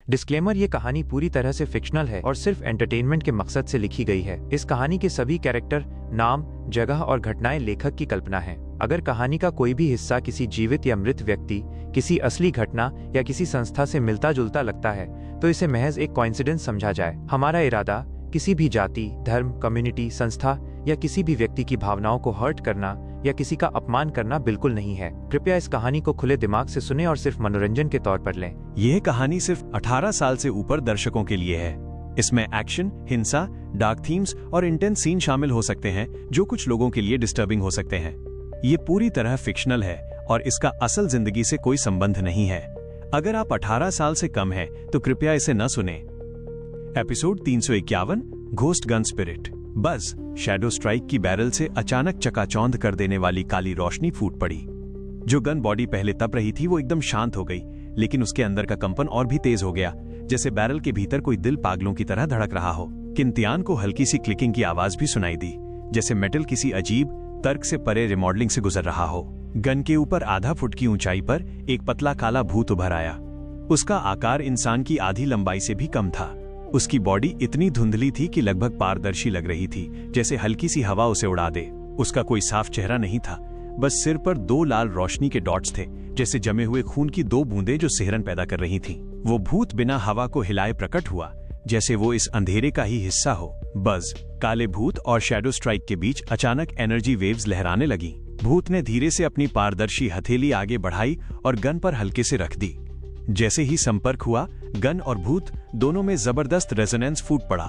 Disclaimer, ये कहानी पूरी तरह से फिक्शनल है और सिर्फ एंटरटेनमेंट के मकसद से लिखी गई है। इस कहानी के सभी कैरेक्टर, नाम, जगह और घटनाएं लेखक की कल्पना है। अगर कहानी का कोई भी हिस्सा किसी जीवित या मृत व्यक्ति, किसी असली घटना या किसी संस्था से मिलता जुलता लगता है तो इसे महज एक कोइंसिडेंस समझा जाए। हमारा इरादा किसी भी जाति, धर्म, कम्युनिटी, संस्था या किसी भी व्यक्ति की भावनाओं को हर्ट करना या किसी का अपमान करना बिल्कुल नहीं है। कृपया इस कहानी को खुले दिमाग से सुनें और सिर्फ मनोरंजन के तौर पर लें। यह कहानी सिर्फ 18 साल से ऊपर दर्शकों के लिए है। इसमें एक्शन, हिंसा, डार्क थीम्स और इंटेंस सीन शामिल हो सकते हैं जो कुछ लोगों के लिए डिस्टर्बिंग हो सकते हैं। ये पूरी तरह फिक्शनल है और इसका असल जिंदगी से कोई संबंध नहीं है। अगर आप 18 साल से कम हैं तो कृपया इसे न सुनें। Episode 351, ghost gun spirit. बस शैडो स्ट्राइक की बैरल से अचानक चकाचौंध कर देने वाली काली रोशनी फूट पड़ी। जो गन बॉडी पहले तप रही थी वो एकदम शांत हो गई, लेकिन उसके अंदर का कंपन और भी तेज हो गया, जैसे बैरल के भीतर कोई दिल पागलों की तरह धड़क रहा हो। किंतियान को हल्की सी क्लिकिंग की आवाज भी सुनाई दी, जैसे मेटल किसी अजीब तर्क से परे रिमॉडलिंग से गुजर रहा हो। गन के ऊपर आधा फुट की ऊंचाई पर एक पतला काला भूत उभर आया। उसका आकार इंसान की आधी लंबाई से भी कम था। उसकी बॉडी इतनी धुंधली थी कि लगभग पारदर्शी लग रही थी, जैसे हल्की सी हवा उसे उड़ा दे। उसका कोई साफ चेहरा नहीं था, बस सिर पर 2 लाल रोशनी के डॉट्स थे, जैसे जमे हुए खून की 2 बूंदें जो सिहरन पैदा कर रही थीं। वो भूत बिना हवा को हिलाए प्रकट हुआ, जैसे वो इस अंधेरे का ही हिस्सा हो। बस काले भूत और शैडो स्ट्राइक के बीच अचानक एनर्जी वेव्स लहराने लगी। भूत ने धीरे से अपनी पारदर्शी हथेली आगे बढ़ाई और गन पर हल्के से रख दी। जैसे ही संपर्क हुआ, गन और भूत दोनों में जबरदस्त रेजोनेंस फूट पड़ा।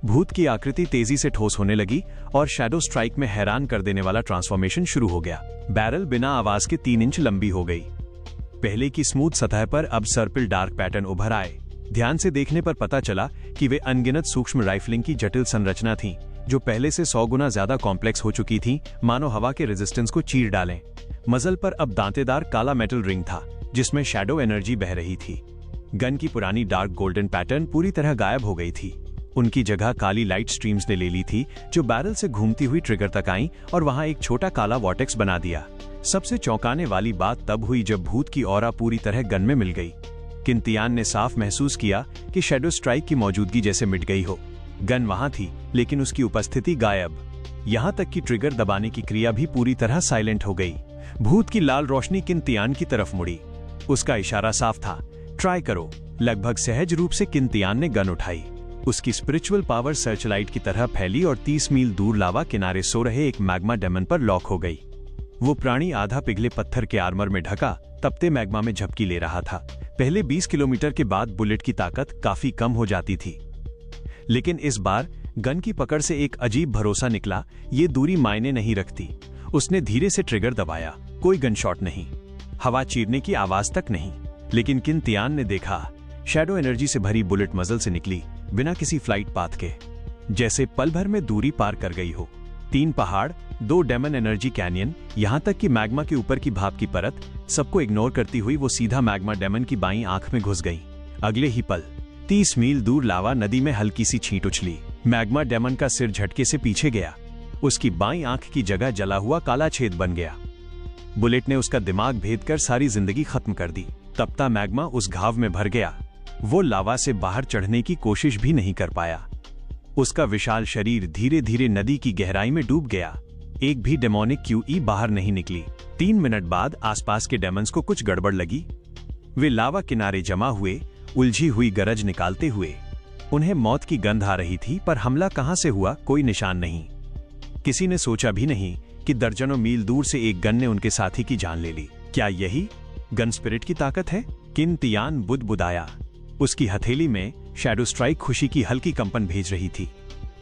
भूत की आकृति तेजी से ठोस होने लगी और शैडो स्ट्राइक में हैरान कर देने वाला ट्रांसफॉर्मेशन शुरू हो गया। बैरल बिना आवाज के 3 इंच लंबी हो गई। पहले की स्मूथ सतह पर अब सर्पिल डार्क पैटर्न उभर आए। ध्यान से देखने पर पता चला कि वे अनगिनत सूक्ष्म राइफलिंग की जटिल संरचना थी, जो पहले से 100 गुना ज्यादा कॉम्प्लेक्स हो चुकी थी, मानो हवा के रेजिस्टेंस को चीर डालें। मजल पर अब दांतेदार काला मेटल रिंग था, जिसमें शैडो एनर्जी बह रही थी। गन की पुरानी डार्क गोल्डन पैटर्न पूरी तरह गायब हो गई थी। उनकी जगह काली लाइट स्ट्रीम्स ने ले ली थी, जो बैरल से घूमती हुई ट्रिगर तक आईं और वहां एक छोटा काला वॉर्टेक्स बना दिया। सबसे चौंकाने वाली बात तब हुई जब भूत की ऑरा पूरी तरह गन में मिल गई। किंतियान ने साफ महसूस किया कि शैडो स्ट्राइक की मौजूदगी जैसे मिट गई हो। गन वहां थी, लेकिन उसकी उपस्थिति गायब। यहां तक कि ट्रिगर दबाने की क्रिया भी पूरी तरह साइलेंट हो गई। भूत की लाल रोशनी किंतियान की तरफ मुड़ी। उसका इशारा साफ था, ट्राई करो। लगभग सहज रूप से किंतियान ने गन उठाई। उसकी स्पिरिचुअल पावर सर्चलाइट की तरह फैली और 30 मील दूर लावा किनारे सो रहे एक मैग्मा डेमन पर लॉक हो गई। वो प्राणी आधा पिघले पत्थर के आर्मर में ढका तपते मैग्मा में झपकी ले रहा था। पहले 20 किलोमीटर के बाद बुलेट की ताकत काफी कम हो जाती थी, लेकिन इस बार गन की पकड़ से एक अजीब भरोसा निकला। ये दूरी मायने नहीं रखती। उसने धीरे से ट्रिगर दबाया। कोई गन शॉट नहीं, हवा चीरने की आवाज तक नहीं। लेकिन किंतियान ने देखा, शैडो एनर्जी से भरी बुलेट मजल से निकली, बिना किसी फ्लाइट पाथ के, जैसे पल भर में दूरी पार कर गई हो। 3 पहाड़, 2 डेमन एनर्जी कैनियन, यहां तक कि मैग्मा के ऊपर की भाप की परत, सबको इग्नोर करती हुई वो सीधा मैग्मा डेमन की बाईं आंख में घुस गई। अगले ही पल 30 मील दूर लावा नदी में हल्की सी छींट उछली। मैग्मा डेमन का सिर झटके से पीछे गया। उसकी बाईं आंख की जगह जला हुआ काला छेद बन गया। बुलेट ने उसका दिमाग भेद कर सारी जिंदगी खत्म कर दी। तपता मैग्मा उस घाव में भर गया। वो लावा से बाहर चढ़ने की कोशिश भी नहीं कर पाया। उसका विशाल शरीर धीरे धीरे नदी की गहराई में डूब गया। एक भी डेमोनिक क्यूई बाहर नहीं निकली। 3 मिनट बाद आसपास के डेमन्स को कुछ गड़बड़ लगी। वे लावा किनारे जमा हुए, उलझी हुई गरज निकालते हुए। उन्हें मौत की गंध आ रही थी, पर हमला कहां से हुआ कोई निशान नहीं। किसी ने सोचा भी नहीं कि दर्जनों मील दूर से एक गन ने उनके साथी की जान ले ली। क्या यही गन स्पिरिट की ताकत है? किंतियान बुदबुदाया। उसकी हथेली में शैडो स्ट्राइक खुशी की हल्की कंपन भेज रही थी।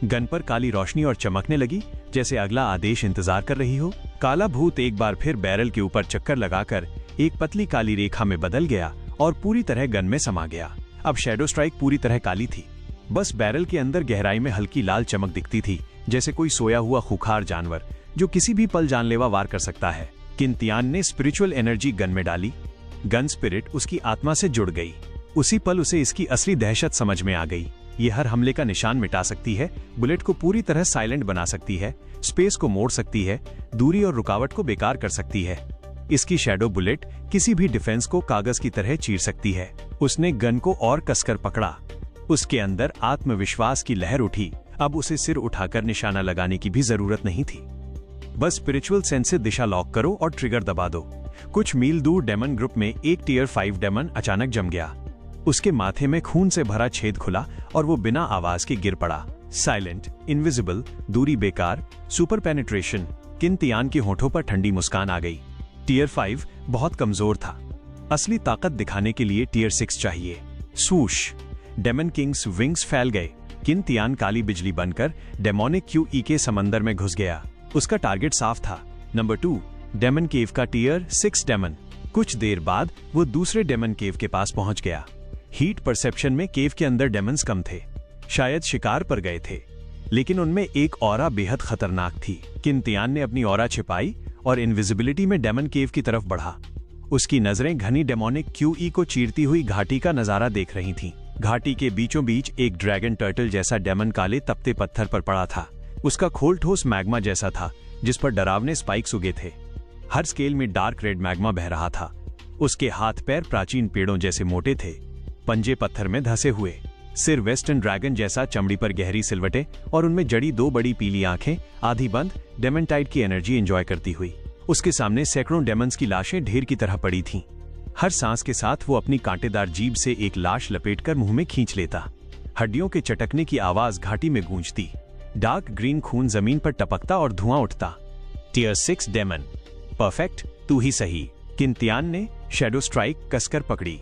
गन पर काली रोशनी और चमकने लगी, जैसे अगला आदेश इंतजार कर रही हो। काला भूत एक बार फिर बैरल के ऊपर चक्कर लगाकर एक पतली काली रेखा में बदल गया और पूरी तरह गन में समा गया। अब शैडो स्ट्राइक पूरी तरह काली थी। बस बैरल के अंदर गहराई में हल्की लाल चमक दिखती थी, जैसे कोई सोया हुआ खूंखार जानवर जो किसी भी पल जानलेवा वार कर सकता है। किंतियान ने स्पिरिचुअल एनर्जी गन में डाली। गन स्पिरिट उसकी आत्मा से जुड़ गई। उसी पल उसे इसकी असली दहशत समझ में आ गई। ये हर हमले का निशान मिटा सकती है, बुलेट को पूरी तरह साइलेंट बना सकती है, स्पेस को मोड़ सकती है, दूरी और रुकावट को बेकार कर सकती है। इसकी शैडो बुलेट किसी भी डिफेंस को कागज की तरह चीर सकती है। उसने गन को और कसकर पकड़ा। उसके अंदर आत्मविश्वास की लहर उठी। अब उसे सिर उठाकर निशाना लगाने की भी जरूरत नहीं थी। बस स्पिरिचुअल सेंस से दिशा लॉक करो और ट्रिगर दबा दो। कुछ मील दूर डेमन ग्रुप में एक टियर 5 डेमन अचानक जम गया। उसके माथे में खून से भरा छेद खुला और वो बिना आवाज के गिर पड़ा। साइलेंट, इनविजिबल, दूरी बेकार, सुपर पेनिट्रेशन। किन-तियान के होठों पर ठंडी मुस्कान आ गई। टियर 5 बहुत कमजोर था। असली ताकत दिखाने के लिए टियर 6 चाहिए। सूश, डेमन किंग्स विंग्स फैल गए। किन-तियान काली बिजली बनकर डेमोनिक QE के समंदर में घुस गया। उसका टारगेट साफ था, नंबर 2 डेमन केव का टियर 6 डेमन। कुछ देर बाद वो दूसरे डेमन केव के पास पहुंच गया। हीट परसेप्शन में केव के अंदर डेमन्स कम थे, शायद शिकार पर गए थे, लेकिन उनमें एक ऑरा बेहद खतरनाक थी। किन-तियान ने अपनी ऑरा छिपाई और इनविजिबिलिटी में डेमन केव की तरफ बढ़ा। उसकी नजरें घनी डेमोनिक QE को चीरती हुई घाटी का नजारा देख रही थीं। घाटी के बीचों बीच एक ड्रैगन टर्टल जैसा डेमन काले तपते पत्थर पर पड़ा था। उसका खोल ठोस मैग्मा जैसा था जिस पर डरावने स्पाइक्स उगे थे। हर स्केल में डार्क रेड मैग्मा बह रहा था। उसके हाथ पैर प्राचीन पेड़ों जैसे मोटे थे, पंजे पत्थर में धसे हुए, सिर वेस्टर्न ड्रैगन जैसा, चमड़ी पर गहरी सिलवटें और उनमें जड़ी 2 बड़ी पीली आंखें, आधी बंद, डेमनटाइड की एनर्जी एंजॉय करती हुई। उसके सामने सैकड़ों डेमन्स की लाशें ढेर की तरह पड़ी थीं। हर सांस के साथ वो अपनी कांटेदार जीभ से एक लाश लपेटकर मुंह में खींच लेता। हड्डियों के चटकने की आवाज घाटी में गूंजती। डार्क ग्रीन खून जमीन पर टपकता और धुआं उठता। टियर 6 डेमन, परफेक्ट, तू ही सही। किन-तियान ने शैडो स्ट्राइक कसकर पकड़ी।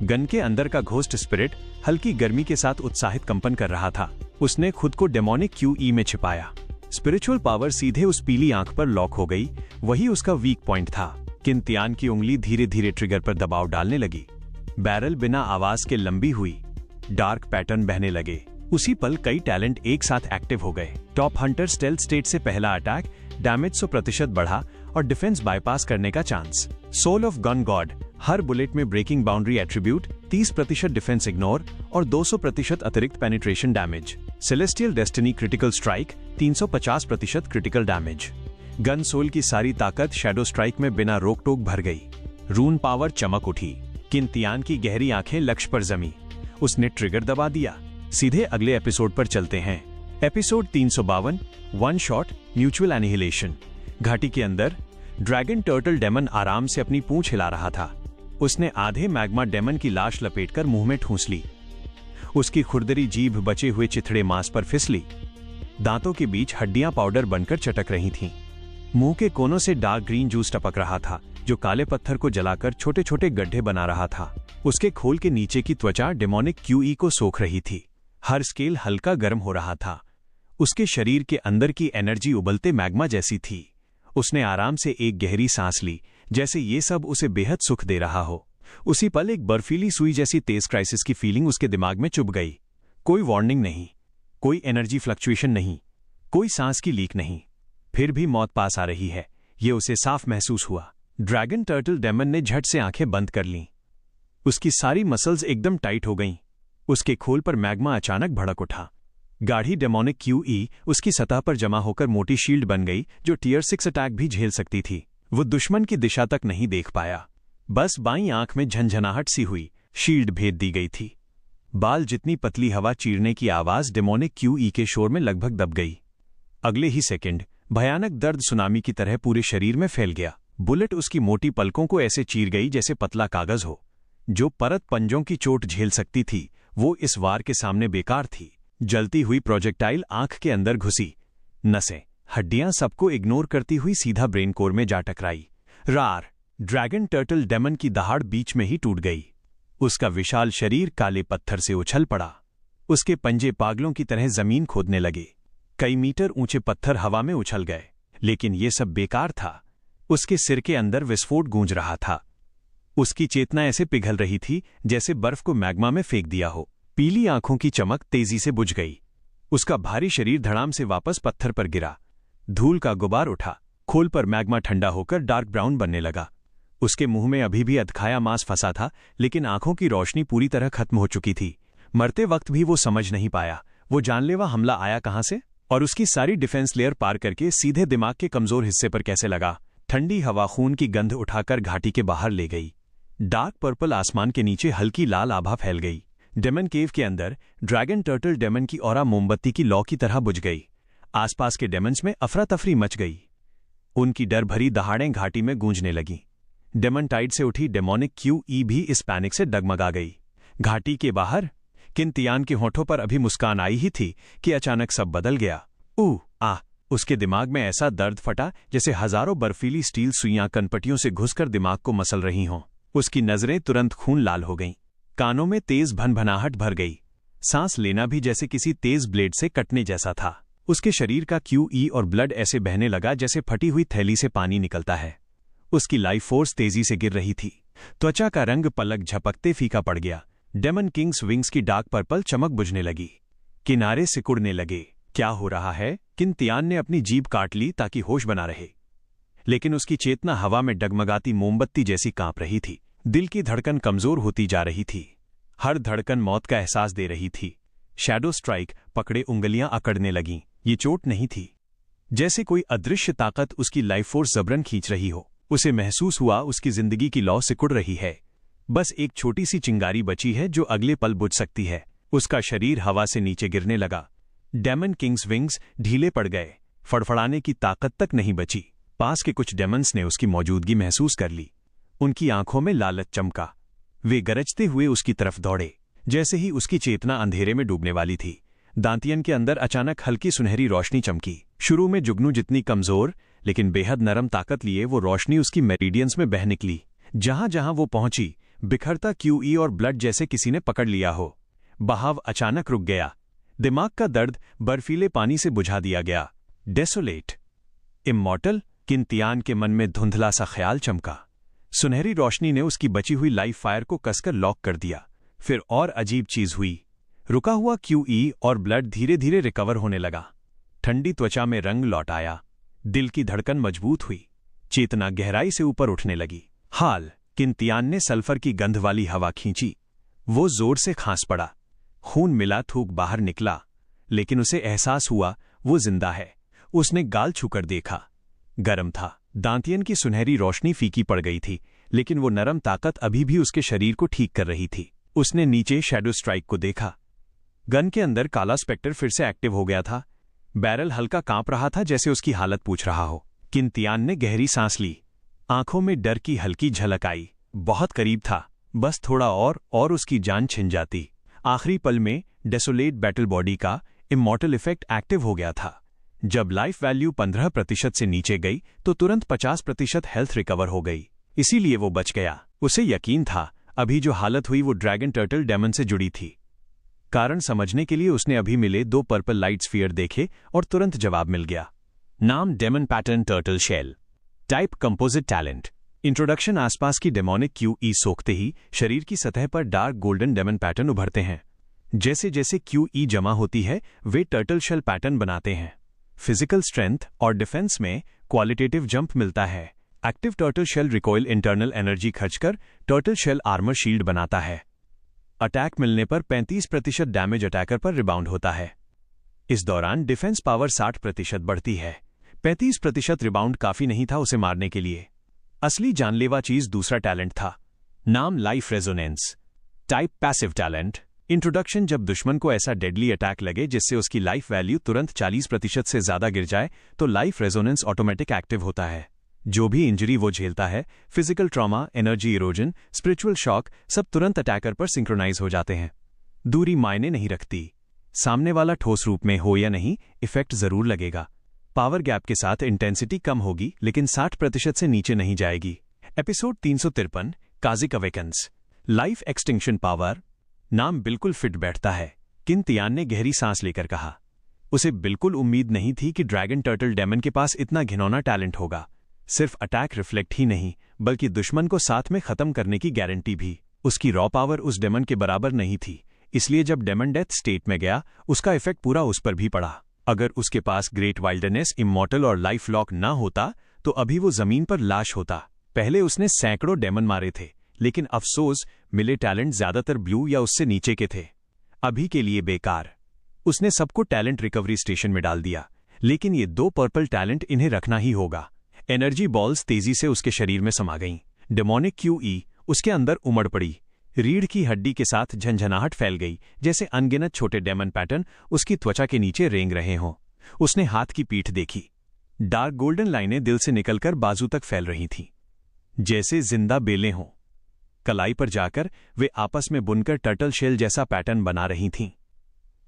गन के अंदर का घोस्ट स्पिरिट हल्की गर्मी के साथ उत्साहित कंपन कर रहा था। उसने खुद को डेमोनिक QE में छिपाया। स्पिरिचुअल पावर सीधे उस पीली आंख पर लॉक हो गई। वही उसका वीक पॉइंट था। किन-तियान की उंगली धीरे धीरे ट्रिगर पर दबाव डालने लगी। बैरल बिना आवाज के लंबी हुई। डार्क पैटर्न बहने लगे। उसी पल कई टैलेंट एक साथ एक्टिव हो गए। टॉप हंटर स्टेल्थ स्टेट से पहला अटैक, डैमेज 100% बढ़ा और डिफेंस बाईपास करने का chance. Soul of gun god, हर बुलेट में breaking boundary attribute, 30% defence ignore और 200% अतिरिक्त penetration damage. Celestial destiny critical strike, 350% critical damage. Gun soul की सारी ताकत शैडो स्ट्राइक में बिना रोक टोक भर गई। रून पावर चमक उठी। किन-तियान की गहरी आंखें लक्ष्य पर जमी। उसने ट्रिगर दबा दिया। सीधे अगले एपिसोड पर चलते हैं। Episode 352, one shot, mutual annihilation. घाटी के अंदर ड्रैगन टर्टल डेमन आराम से अपनी पूंछ हिला रहा था। उसने आधे मैग्मा डेमन की लाश लपेटकर मुंह में ठूंस ली। उसकी खुरदरी जीभ बचे हुए चिथड़े मांस पर फिसली। दांतों के बीच हड्डियां पाउडर बनकर चटक रही थीं। मुंह के कोनों से डार्क ग्रीन जूस टपक रहा था जो काले पत्थर को जलाकर छोटे छोटे गड्ढे बना रहा था। उसके खोल के नीचे की त्वचा डेमोनिक QE को सोख रही थी। हर स्केल हल्का गर्म हो रहा था। उसके शरीर के अंदर की एनर्जी उबलते मैग्मा जैसी थी। उसने आराम से एक गहरी सांस ली, जैसे ये सब उसे बेहद सुख दे रहा हो। उसी पल एक बर्फीली सुई जैसी तेज क्राइसिस की फीलिंग उसके दिमाग में चुभ गई। कोई वार्निंग नहीं, कोई एनर्जी फ्लक्चुएशन नहीं, कोई सांस की लीक नहीं। फिर भी मौत पास आ रही है, ये उसे साफ महसूस हुआ। ड्रैगन टर्टल डेमन ने झट से आंखें बंद कर लीं। उसकी सारी मसल्स एकदम टाइट हो गईं। उसके खोल पर मैग्मा अचानक भड़क उठा। गाढ़ी डेमोनिक QE उसकी सतह पर जमा होकर मोटी शील्ड बन गई जो टियर 6 अटैक भी झेल सकती थी। वो दुश्मन की दिशा तक नहीं देख पाया। बस बाईं आंख में झनझनाहट सी हुई। शील्ड भेद दी गई थी। बाल जितनी पतली हवा चीरने की आवाज डेमोनिक QE के शोर में लगभग दब गई। अगले ही सेकंड भयानक दर्द सुनामी की तरह पूरे शरीर में फैल गया। बुलेट उसकी मोटी पलकों को ऐसे चीर गई जैसे पतला कागज हो। जो परत पंजों की चोट झेल सकती थी वो इस वार के सामने बेकार थी। जलती हुई प्रोजेक्टाइल आंख के अंदर घुसी। नसें, हड्डियां सबको इग्नोर करती हुई सीधा ब्रेन कोर में जा टकराई। रार, ड्रैगन टर्टल डेमन की दहाड़ बीच में ही टूट गई। उसका विशाल शरीर काले पत्थर से उछल पड़ा। उसके पंजे पागलों की तरह जमीन खोदने लगे। कई मीटर ऊंचे पत्थर हवा में उछल गए, लेकिन ये सब बेकार था। उसके सिर के अंदर विस्फोट गूंज रहा था। उसकी चेतना ऐसे पिघल रही थी जैसे बर्फ को मैग्मा में फेंक दिया हो। पीली आंखों की चमक तेजी से बुझ गई। उसका भारी शरीर धड़ाम से वापस पत्थर पर गिरा। धूल का गुबार उठा। खोल पर मैग्मा ठंडा होकर डार्क ब्राउन बनने लगा। उसके मुंह में अभी भी अधखाया मांस फंसा था, लेकिन आंखों की रोशनी पूरी तरह खत्म हो चुकी थी। मरते वक्त भी वो समझ नहीं पाया वो जानलेवा हमला आया कहां से और उसकी सारी डिफेंस लेयर पार करके सीधे दिमाग के कमजोर हिस्से पर कैसे लगा। ठंडी हवा खून की गंध उठाकर घाटी के बाहर ले गई। डार्क पर्पल आसमान के नीचे हल्की लाल आभा फैल गई। डेमन केव के अंदर ड्रैगन टर्टल डेमन की ऑरा मोमबत्ती की लौ की तरह बुझ गई। आसपास के डेमन्स में अफरा तफरी मच गई। उनकी डर भरी दहाड़ें घाटी में गूंजने लगीं। डेमन टाइड से उठी डेमोनिक QE भी इस पैनिक से डगमगा गई। घाटी के बाहर किंतियान के होठों पर अभी मुस्कान आई ही थी कि अचानक सब बदल गया। उसके दिमाग में ऐसा दर्द फटा जैसे हजारों बर्फीली स्टील सुइयां कनपटियों से घुसकर दिमाग को मसल रही हों। उसकी नजरें तुरंत खून लाल हो गईं। कानों में तेज भनभनाहट भर गई। सांस लेना भी जैसे किसी तेज ब्लेड से कटने जैसा था। उसके शरीर का QE और ब्लड ऐसे बहने लगा जैसे फटी हुई थैली से पानी निकलता है। उसकी लाइफ फोर्स तेजी से गिर रही थी। त्वचा का रंग पलक झपकते फीका पड़ गया। डेमन किंग्स विंग्स की डार्क पर्पल चमक बुझने लगी। किनारे सिकुड़ने लगे। क्या हो रहा है? किंतियान ने अपनी जीभ काट ली ताकि होश बना रहे, लेकिन उसकी चेतना हवा में डगमगाती मोमबत्ती जैसी कांप रही थी। दिल की धड़कन कमजोर होती जा रही थी। हर धड़कन मौत का एहसास दे रही थी। शैडो स्ट्राइक पकड़े उंगलियां अकड़ने लगीं। ये चोट नहीं थी, जैसे कोई अदृश्य ताकत उसकी लाइफ फोर्स जबरन खींच रही हो। उसे महसूस हुआ उसकी जिंदगी की लौ सिकुड़ रही है। बस एक छोटी सी चिंगारी बची है जो अगले पल बुझ सकती है। उसका शरीर हवा से नीचे गिरने लगा। डेमन किंग्स विंग्स ढीले पड़ गए। फड़फड़ाने की ताकत तक नहीं बची। पास के कुछ डेमन्स ने उसकी मौजूदगी महसूस कर ली। उनकी आंखों में लालच चमका। वे गरजते हुए उसकी तरफ दौड़े। जैसे ही उसकी चेतना अंधेरे में डूबने वाली थी, दांतियन के अंदर अचानक हल्की सुनहरी रोशनी चमकी। शुरू में जुगनू जितनी कमजोर लेकिन बेहद नरम ताकत लिए वो रोशनी उसकी मेरिडियंस में बह निकली। जहां जहां वो पहुंची, बिखरता QE और ब्लड जैसे किसी ने पकड़ लिया हो। बहाव अचानक रुक गया। दिमाग का दर्द बर्फीले पानी से बुझा दिया गया। डेसोलेट, इमॉर्टल, किंतियान के मन में धुंधला सा ख्याल चमका। सुनहरी रोशनी ने उसकी बची हुई लाइफ फायर को कसकर लॉक कर दिया। फिर और अजीब चीज हुई। रुका हुआ QE और ब्लड धीरे धीरे रिकवर होने लगा। ठंडी त्वचा में रंग लौट आया। दिल की धड़कन मजबूत हुई। चेतना गहराई से ऊपर उठने लगी। किंतियान ने सल्फर की गंध वाली हवा खींची। वो जोर से खांस पड़ा। खून मिला थूक बाहर निकला, लेकिन उसे एहसास हुआ वो जिंदा है। उसने गाल छूकर देखा। गर्म था। दांतियन की सुनहरी रोशनी फीकी पड़ गई थी, लेकिन वो नरम ताकत अभी भी उसके शरीर को ठीक कर रही थी। उसने नीचे शैडो स्ट्राइक को देखा। गन के अंदर काला स्पेक्टर फिर से एक्टिव हो गया था। बैरल हल्का कांप रहा था जैसे उसकी हालत पूछ रहा हो। किंतियान ने गहरी सांस ली। आंखों में डर की हल्की झलक आई। बहुत करीब था। बस थोड़ा और उसकी जान छिन जाती। आखिरी पल में डेसोलेट बैटल बॉडी का इमॉर्टल इफेक्ट एक्टिव हो गया था। जब लाइफ वैल्यू 15% से नीचे गई तो तुरंत 50% हेल्थ रिकवर हो गई। इसीलिए वो बच गया। उसे यकीन था अभी जो हालत हुई वो ड्रैगन टर्टल डेमन से जुड़ी थी। कारण समझने के लिए उसने अभी मिले 2 पर्पल लाइट स्फीयर देखे और तुरंत जवाब मिल गया। नाम demon pattern turtle shell. Type composite talent. Introduction आसपास की डेमोनिक QE सोखते ही शरीर की सतह पर डार्क गोल्डन डेमन पैटर्न उभरते हैं। जैसे जैसे QE जमा होती है वे टर्टल शेल पैटर्न बनाते हैं। फिजिकल स्ट्रेंथ और डिफेंस में क्वालिटेटिव जंप मिलता है। Active turtle shell recoil internal energy खर्चकर टर्टल शेल आर्मर शील्ड बनाता है। अटैक मिलने पर 35% डैमेज अटैकर पर रिबाउंड होता है। इस दौरान डिफेंस पावर 60% बढ़ती है। 35% रिबाउंड काफी नहीं था उसे मारने के लिए। असली जानलेवा चीज दूसरा टैलेंट था। नाम life resonance. Type passive talent. Introduction जब दुश्मन को ऐसा डेडली अटैक लगे जिससे उसकी लाइफ वैल्यू तुरंत 40% से ज्यादा गिर जाए तो लाइफ रेजोनेंस ऑटोमेटिक एक्टिव होता है। जो भी इंजरी वो झेलता है, physical trauma, energy erosion, spiritual shock, सब तुरंत अटैकर पर सिंक्रोनाइज हो जाते हैं। दूरी मायने नहीं रखती। सामने वाला ठोस रूप में हो या नहीं, इफेक्ट जरूर लगेगा। पावर गैप के साथ इंटेंसिटी कम होगी लेकिन 60% से नीचे नहीं जाएगी। एपिसोड 353 काजिक अवेकन्स। Life extinction power. नाम बिल्कुल फिट बैठता है। किंतियान ने गहरी सांस लेकर कहा। उसे बिल्कुल उम्मीद नहीं थी कि ड्रैगन टर्टल डेमन के पास इतना घिनौना टैलेंट होगा। सिर्फ अटैक रिफ्लेक्ट ही नहीं बल्कि दुश्मन को साथ में खत्म करने की गारंटी भी। उसकी रॉ पावर उस डेमन के बराबर नहीं थी, इसलिए जब डेमन डेथ स्टेट में गया उसका इफेक्ट पूरा उस पर भी पड़ा। अगर उसके पास ग्रेट वाइल्डनेस, इमॉर्टल और लाइफ लॉक ना होता तो अभी वो जमीन पर लाश होता। पहले उसने सैकड़ों डेमन मारे थे, लेकिन अफसोस मिले टैलेंट ज्यादातर ब्लू या उससे नीचे के थे। अभी के लिए बेकार। उसने सबको टैलेंट रिकवरी स्टेशन में डाल दिया, लेकिन ये 2 पर्पल टैलेंट इन्हें रखना ही होगा। एनर्जी बॉल्स तेजी से उसके शरीर में समा गईं। डेमोनिक QE उसके अंदर उमड़ पड़ी। रीढ़ की हड्डी के साथ झंझनाहट फैल गई, जैसे अनगिनत छोटे डेमन पैटर्न उसकी त्वचा के नीचे रेंग रहे हों। उसने हाथ की पीठ देखी। डार्क गोल्डन लाइनें दिल से निकलकर बाजू तक फैल रही थीं, जैसे जिंदा बेलें हों। कलाई पर जाकर वे आपस में बुनकर टर्टल शेल जैसा पैटर्न बना रही थीं।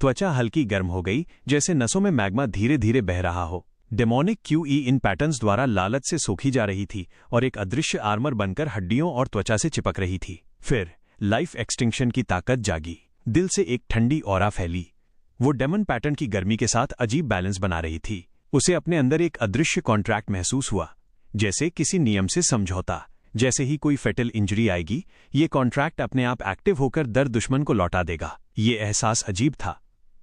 त्वचा हल्की गर्म हो गई, जैसे नसों में मैग्मा धीरे धीरे बह रहा हो। डेमोनिक QE इन पैटर्न्स द्वारा लालच से सोखी जा रही थी और एक अदृश्य आर्मर बनकर हड्डियों और त्वचा से चिपक रही थी। फिर लाइफ एक्सटिंक्शन की ताकत जागी। दिल से एक ठंडी ऑरा फैली। वो डेमन पैटर्न की गर्मी के साथ अजीब बैलेंस बना रही थी। उसे अपने अंदर एक अदृश्य कॉन्ट्रैक्ट महसूस हुआ, जैसे किसी नियम से समझौता। जैसे ही कोई फेटल इंजरी आएगी, ये कॉन्ट्रैक्ट अपने आप एक्टिव होकर दर दुश्मन को लौटा देगा। ये एहसास अजीब था,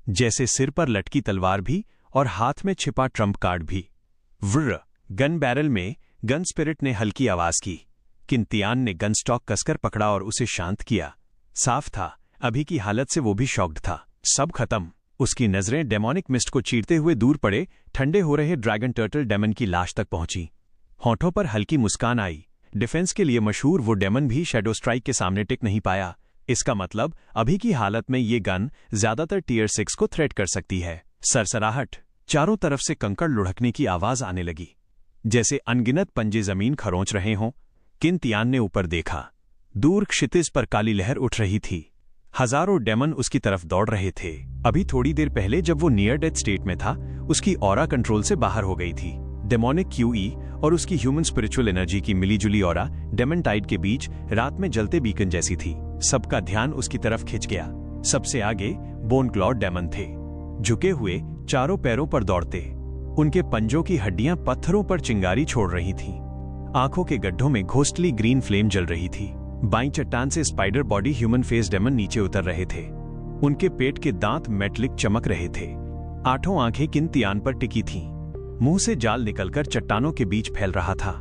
जैसे सिर पर लटकी तलवार भी और हाथ में छिपा ट्रम्प कार्ड भी। व्र गन बैरल में गन स्पिरिट ने हल्की आवाज की। किंतियान ने गन स्टॉक कसकर पकड़ा और उसे शांत किया। साफ था, अभी की हालत से वो भी शॉक्ड था। सब खत्म। उसकी नजरें डेमोनिक मिस्ट को चीरते हुए दूर पड़े ठंडे हो रहे ड्रैगन टर्टल डेमन की लाश तक पहुंची। होठों पर हल्की मुस्कान आई। डिफेंस के लिए मशहूर वो डेमन भी शैडो स्ट्राइक के सामने टिक नहीं पाया। इसका मतलब अभी की हालत में ये गन ज्यादातर टियर 6 को थ्रेट कर सकती है। सरसराहट। चारों तरफ से कंकड़ लुढ़कने की आवाज आने लगी, जैसे अनगिनत पंजे जमीन खरोंच रहे हों। किंतियान ने ऊपर देखा। दूर क्षितिज पर काली लहर उठ रही थी। हजारों डेमन उसकी तरफ दौड़ रहे थे। अभी थोड़ी देर पहले जब वो नियर डेथ स्टेट में था, उसकी ऑरा कंट्रोल से बाहर हो गई थी। डेमोनिक QE और उसकी ह्यूमन स्पिरिचुअल एनर्जी की मिलीजुली ऑरा डेमन टाइड के बीच रात में जलते बीकन जैसी थी। सबका ध्यान उसकी तरफ खिंच गया। सबसे आगे बोन क्लॉड डेमन थे, झुके हुए, चारों पैरों पर दौड़ते। उनके पंजों की हड्डियां पत्थरों पर चिंगारी छोड़ रही थीं। आंखों के गड्ढों में घोस्टली ग्रीन फ्लेम जल रही थी। बाईं चट्टान से spider body human face demon नीचे उतर रहे थे। उनके पेट के दांत मेटलिक चमक रहे थे। आठों आंखें किंतियान पर टिकी थीं। मुंह से जाल निकलकर चट्टानों के बीच फैल रहा था।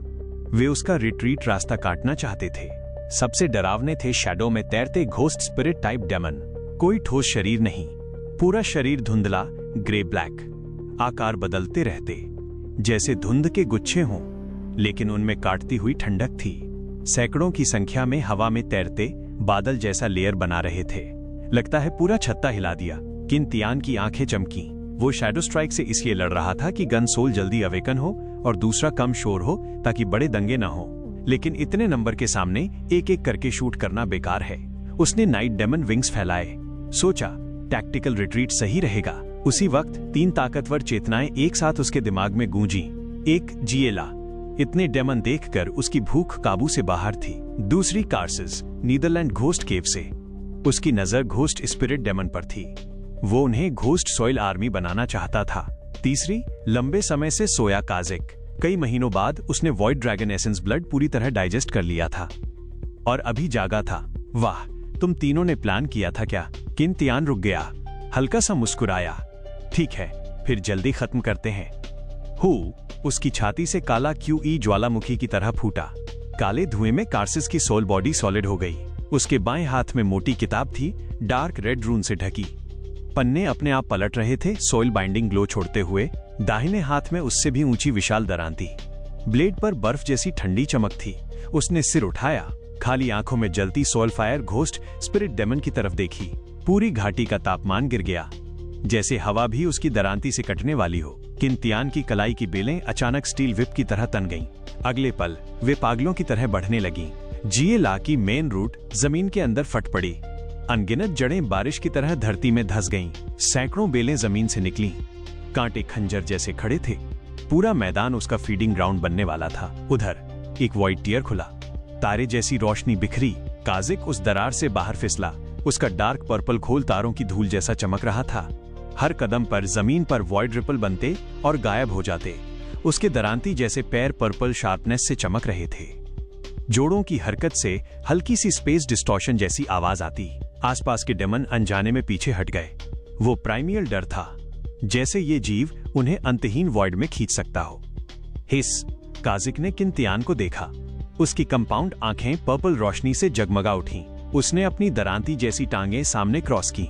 वे उसका रिट्रीट रास्ता काटना चाहते थे। सबसे डरावने थे शैडो में तैरते घोस्ट स्पिरिट टाइप डेमन। कोई ठोस शरीर नहीं, पूरा शरीर धुंधला ग्रे ब्लैक। आकार बदलते रहते, जैसे धुंध के गुच्छे हों, लेकिन उनमें काटती हुई ठंडक थी। सैकड़ों की संख्या में हवा में तैरते बादल जैसा लेयर बना रहे थे। लगता है पूरा छत्ता हिला दिया। किंतियान की आंखें चमकी। वो शैडो स्ट्राइक से इसलिए लड़ रहा था कि गन सोल जल्दी अवेकन हो और दूसरा कम शोर हो, ताकि बड़े दंगे न हो। लेकिन इतने नंबर के सामने एक एक करके शूट करना बेकार है। उसने नाइट डेमन विंग्स फैलाए। सोचा टैक्टिकल रिट्रीट सही रहेगा। उसी वक्त 3 ताकतवर चेतनाएं एक साथ उसके दिमाग में गूंजी। एक जिएला। इतने डेमन देखकर उसकी भूख काबू से बाहर थी। दूसरी कार्सिस, नीदरलैंड घोस्ट केव से। उसकी नजर घोस्ट स्पिरिट डेमन पर थी। वो उन्हें घोस्ट सॉइल आर्मी बनाना चाहता था। तीसरी, लंबे समय से सोया काजिक। कई महीनों बाद उसने वॉइड ड्रैगन एसेंस ब्लड पूरी तरह डाइजेस्ट कर लिया था और अभी जागा था। वाह, तुम तीनों ने प्लान किया था क्या? किंतियान रुक गया, हल्का सा मुस्कुराया। ठीक है, फिर जल्दी खत्म करते हैं। उसकी छाती से काला QE ज्वालामुखी की तरह फूटा। काले धुएं में कार्सिस की सोल बॉडी सॉलिड हो गई। उसके बाएं हाथ में मोटी किताब थी, डार्क रेड रून से ढकी। पन्ने अपने आप पलट रहे थे, सोइल बाइंडिंग ग्लो छोड़ते हुए। दाहिने हाथ में उससे भी ऊंची विशाल दरांती। ब्लेड पर बर्फ जैसी ठंडी चमक थी। उसने सिर उठाया, खाली आंखों में जलती soul fire ghost spirit demon की तरफ देखी। पूरी घाटी का तापमान गिर गया, जैसे हवा भी उसकी दरांती से कटने वाली हो। किंतियान की कलाई की बेलें अचानक स्टील विप की तरह तन गईं। अगले पल वे पागलों की तरह बढ़ने लगीं। जिएला की मेन रूट जमीन के अंदर फट पड़ी। अनगिनत जड़ें बारिश की तरह धरती में धंस गईं। सैकड़ों बेलें जमीन से निकलीं। कांटे खंजर जैसे खड़े थे। पूरा मैदान उसका फीडिंग ग्राउंड बनने वाला था। उधर एक व्हाइट टियर खुला, तारे जैसी रोशनी बिखरी। काजिक उस दरार से बाहर फिसला। उसका डार्क पर्पल खोल तारों की धूल जैसा चमक रहा था। हर कदम पर जमीन पर वॉइड रिपल बनते और गायब हो जाते। उसके दरांती जैसे पैर पर्पल शार्पनेस से चमक रहे थे। जोड़ों की हरकत से हल्की सी स्पेस डिस्टॉर्शन जैसी आवाज आती। आसपास के डेमन अनजाने में पीछे हट गए। वो प्राइमियल डर था, जैसे ये जीव उन्हें अंतहीन वॉइड में खींच सकता हो। हिस, काजिक ने किंतियान को देखा। उसकी कंपाउंड आंखें पर्पल रोशनी से जगमगा उठी। उसने अपनी दरांती जैसी टांगें सामने क्रॉस की।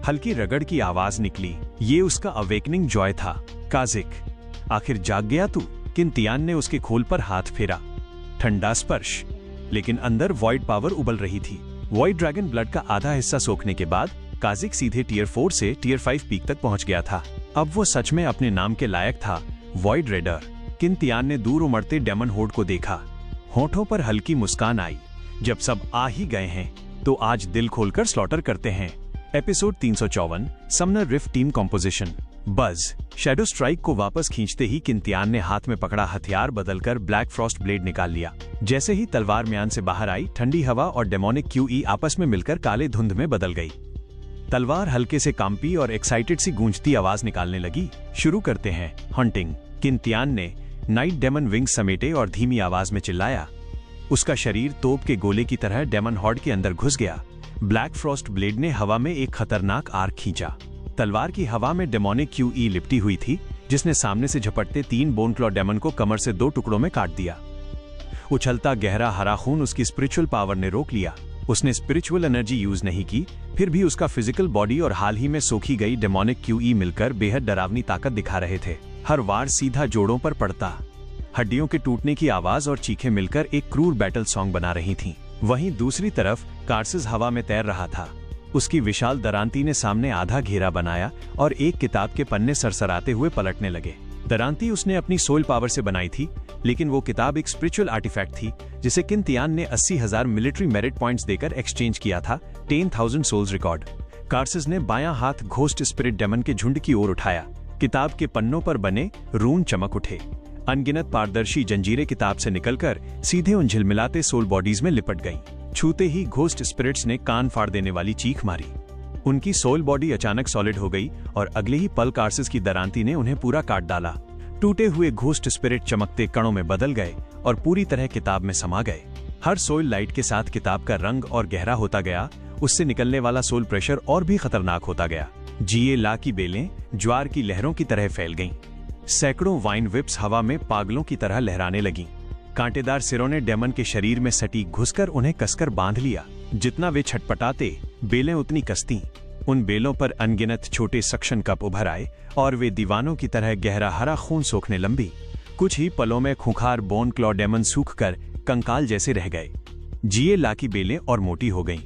हल्की रगड़ की आवाज निकली। ये उसका अवेकनिंग जॉय था। काजिक, आखिर जाग गया तू? किंतियान ने उसके खोल पर हाथ फेरा। ठंडा स्पर्श, लेकिन अंदर वॉइड पावर उबल रही थी। वॉइड ड्रैगन ब्लड का आधा हिस्सा सोखने के बाद काजिक सीधे टियर 4 से टियर 5 पीक तक पहुंच गया था। अब वो सच में अपने नाम के लायक था, वॉइड रेडर। किंतियान ने दूर उमड़ते डेमन होर्ड को देखा। होठों पर हल्की मुस्कान आई। जब सब आ ही गए हैं तो आज दिल खोलकर स्लॉटर करते हैं। Episode 354, Sumner rift team composition. बज शैडो स्ट्राइक को वापस खींचते ही किंतियान ने हाथ में पकड़ा हथियार बदलकर ब्लैक फ्रॉस्ट ब्लेड निकाल लिया। जैसे ही तलवार म्यान से बाहर आई, ठंडी हवा और डेमोनिक QE आपस में मिलकर काले धुंध में बदल गई। तलवार हल्के से कांपी और एक्साइटेड सी गूंजती आवाज निकालने लगी। शुरू करते हैं हंटिंग। किंतियान ने नाइट डेमन विंग्स समेटे और धीमी आवाज में चिल्लाया। उसका शरीर तोप के गोले की तरह डेमन हॉर्ड के अंदर घुस गया। ब्लैक फ्रॉस्ट ब्लेड ने हवा में एक खतरनाक आर्क खींचा। तलवार की हवा में डेमोनिक QE लिपटी हुई थी, जिसने सामने से झपटते 3 बोन क्लॉ डेमन को कमर से 2 टुकड़ों में काट दिया। उछलता गहरा हरा खून उसकी स्पिरिचुअल पावर ने रोक लिया। उसने स्पिरिचुअल एनर्जी यूज नहीं की, फिर भी उसका फिजिकल बॉडी और हाल ही में सोखी गई डेमोनिक QE मिलकर बेहद डरावनी ताकत दिखा रहे थे। हर वार सीधा जोड़ों पर पड़ता। हड्डियों के टूटने की आवाज और चीखें मिलकर एक क्रूर बैटल सॉन्ग बना रही थीं। वहीं दूसरी तरफ कार्सिस हवा में तैर रहा था। उसकी विशाल दरांती ने सामने आधा घेरा बनाया और एक किताब के पन्ने सरसराते हुए पलटने लगे। दरांती उसने अपनी सोल पावर से बनाई थी, लेकिन वो किताब एक स्पिरिचुअल आर्टिफैक्ट थी जिसे किंतियान ने 80,000 मिलिट्री मेरिट पॉइंट्स देकर एक्सचेंज किया था। 10,000 सोल्स रिकॉर्ड। कार्सिस ने बायां हाथ घोस्ट स्पिरिट डेमन के झुंड की ओर उठाया। किताब के पन्नों पर बने रून चमक उठे। अनगिनत पारदर्शी जंजीरें किताब से निकलकर सीधे उन झिलमिलाते सोल बॉडीज में लिपट गईं। छूते ही घोस्ट स्पिरिट्स ने कान फाड़ देने वाली चीख मारी। उनकी सोल बॉडी अचानक सॉलिड हो गई और अगले ही पल कार्सिस की दरांती ने उन्हें पूरा काट डाला। टूटे हुए घोस्ट स्पिरिट चमकते कणों में बदल गए और पूरी तरह किताब में समा गए। हर सोल लाइट के साथ किताब का रंग और गहरा होता गया। उससे निकलने वाला सोल प्रेशर और भी खतरनाक होता गया। जीए ला की बेलें ज्वार की लहरों की तरह फैल गईं। सैकड़ों वाइन विप्स हवा में पागलों की तरह लहराने लगीं। कांटेदार सिरों ने डेमन के शरीर में सटीक घुसकर उन्हें कसकर बांध लिया। जितना वे छटपटाते, बेलें उतनी कसतीं। उन बेलों पर अनगिनत छोटे सक्शन कप उभर आए और वे दीवानों की तरह गहरा हरा खून सोखने लंबी। कुछ ही पलों में खूंखार बोन क्लॉ डेमन सूखकर कंकाल जैसे रह गए। जीए ला की बेलें और मोटी हो गईं।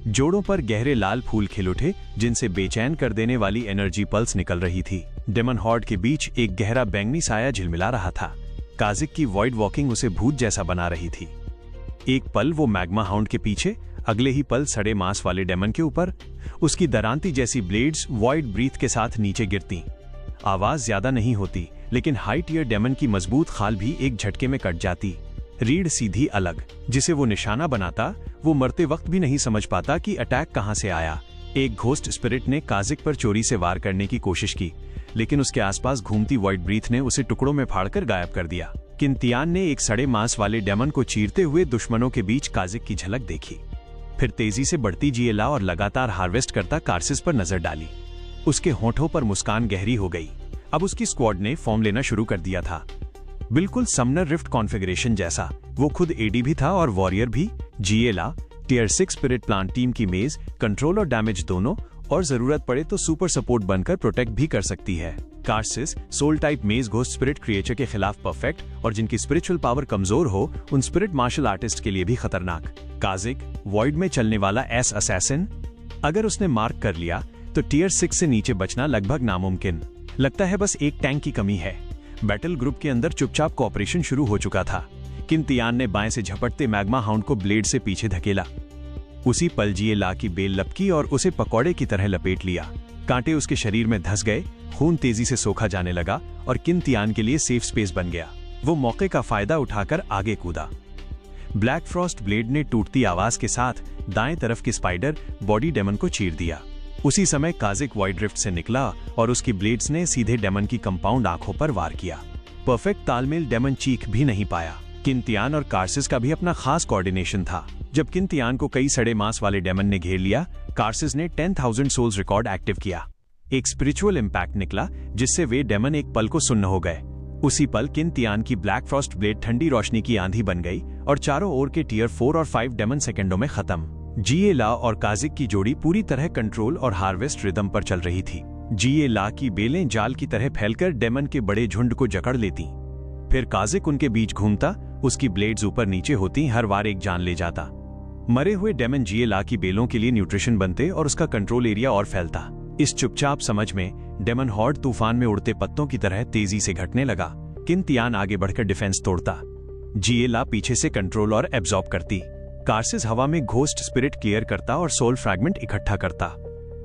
जोड़ों पर गहरे लाल फूल खिल उठे, जिनसे बेचैन कर देने वाली एनर्जी पल्स निकल रही थी। डेमन हॉर्ड के बीच एक गहरा बैंगनी साया झिलमिला रहा था। काजिक की वॉइड वॉकिंग उसे भूत जैसा बना रही थी। एक पल वो मैग्मा हाउंड के पीछे, अगले ही पल सड़े मांस वाले डेमन के ऊपर। उसकी दरांती जैसी ब्लेड्स वॉइड ब्रीथ के साथ नीचे गिरती। आवाज ज्यादा नहीं होती, लेकिन हाई टियर डेमन की मजबूत खाल भी एक झटके में कट जाती। रीढ़ सीधी अलग, जिसे वो निशाना बनाता, वो मरते वक्त भी नहीं समझ पाता कि अटैक कहां से आया। एक घोस्ट स्पिरिट ने काजिक पर चोरी से वार करने की कोशिश की, लेकिन उसके आसपास घूमती वॉइड ब्रीथ ने उसे टुकड़ों में फाड़कर गायब कर दिया। किंतियान ने एक सड़े मांस वाले डेमन को चीरते हुए दुश्मनों के बीच काजिक की झलक देखी। फिर तेजी से बढ़ती जीएला और लगातार हार्वेस्ट करता कार्सिस पर नजर डाली। उसके होठों पर मुस्कान गहरी हो गई। अब उसकी स्क्वाड ने फॉर्म लेना शुरू कर दिया था, बिल्कुल समनर रिफ्ट कॉन्फ़िगरेशन जैसा। वो खुद एडी भी था और वॉरियर भी। जीएला टियर 6 स्पिरिट प्लांट टीम की मेज कंट्रोल और डैमेज दोनों, और जरूरत पड़े तो सुपर सपोर्ट बनकर प्रोटेक्ट भी कर सकती है। कार्सिस सोल टाइप मेज घोस्ट स्पिरिट क्रिएचर के खिलाफ परफेक्ट, और जिनकी स्पिरिचुअल पावर कमजोर हो उन स्पिरिट मार्शल आर्टिस्ट के लिए भी खतरनाक। काजिक वॉइड में चलने वाला एस असैसिन। अगर उसने मार्क कर लिया तो टियर 6 से नीचे बचना लगभग नामुमकिन। लगता है बस एक टैंक की कमी है। बैटल ग्रुप के अंदर चुपचाप कोऑपरेशन शुरू हो चुका था। किंतियान ने बाएं से झपटते मैग्मा हाउंड को ब्लेड से पीछे धकेला। उसी पल जीए ला की बेल लपकी और उसे पकौड़े की तरह लपेट लिया। कांटे उसके शरीर में धंस गए, खून तेजी से सोखा जाने लगा और किंतियान के लिए सेफ स्पेस बन गया। वो मौके का फायदा उठाकर आगे कूदा। ब्लैक फ्रॉस्ट ब्लेड ने टूटती आवाज के साथ दाएं तरफ के स्पाइडर बॉडी डेमन को चीर दिया। उसी समय काजिक वॉइड रिफ्ट से निकला और उसकी ब्लेड्स ने सीधे डेमन की कंपाउंड आंखों पर वार किया। परफेक्ट तालमेल डेमन चीख भी नहीं पाया। किंतियान और कार्सिस का भी अपना खास कोऑर्डिनेशन था। जब किंतियान को कई सड़े मांस वाले डेमन ने घेर लिया, कार्सिस ने 10,000 सोल्स रिकॉर्ड एक्टिव किया। एक स्पिरिचुअल इम्पैक्ट निकला, जिससे वे डेमन एक पल को सुन्न हो गए। उसी पल किंतियान की ब्लैक फ्रॉस्ट ब्लेड ठंडी रोशनी की आंधी बन गई और चारों ओर के टियर 4 और 5 डेमन सेकंडों में खत्म। जीए ला और काजिक की जोड़ी पूरी तरह कंट्रोल और हार्वेस्ट रिदम पर चल रही थी। जीए ला की बेलें जाल की तरह फैलकर डेमन के बड़े झुंड को जकड़ लेती। फिर काजिक उनके बीच घूमता, उसकी ब्लेड्स ऊपर नीचे होती, हर बार एक जान ले जाता। मरे हुए डेमन जीएला की बेलों के लिए न्यूट्रिशन बनते और उसका कंट्रोल एरिया और फैलता। इस चुपचाप समझ में डेमन हॉर्ड तूफान में उड़ते पत्तों की तरह तेजी से घटने लगा। किंतियान आगे बढ़कर डिफेंस तोड़ता, जीएला पीछे से कंट्रोल और एब्जॉर्ब करती। कार्सिस हवा में घोस्ट स्पिरिट क्लियर करता और सोल फ्रैगमेंट इकट्ठा करता।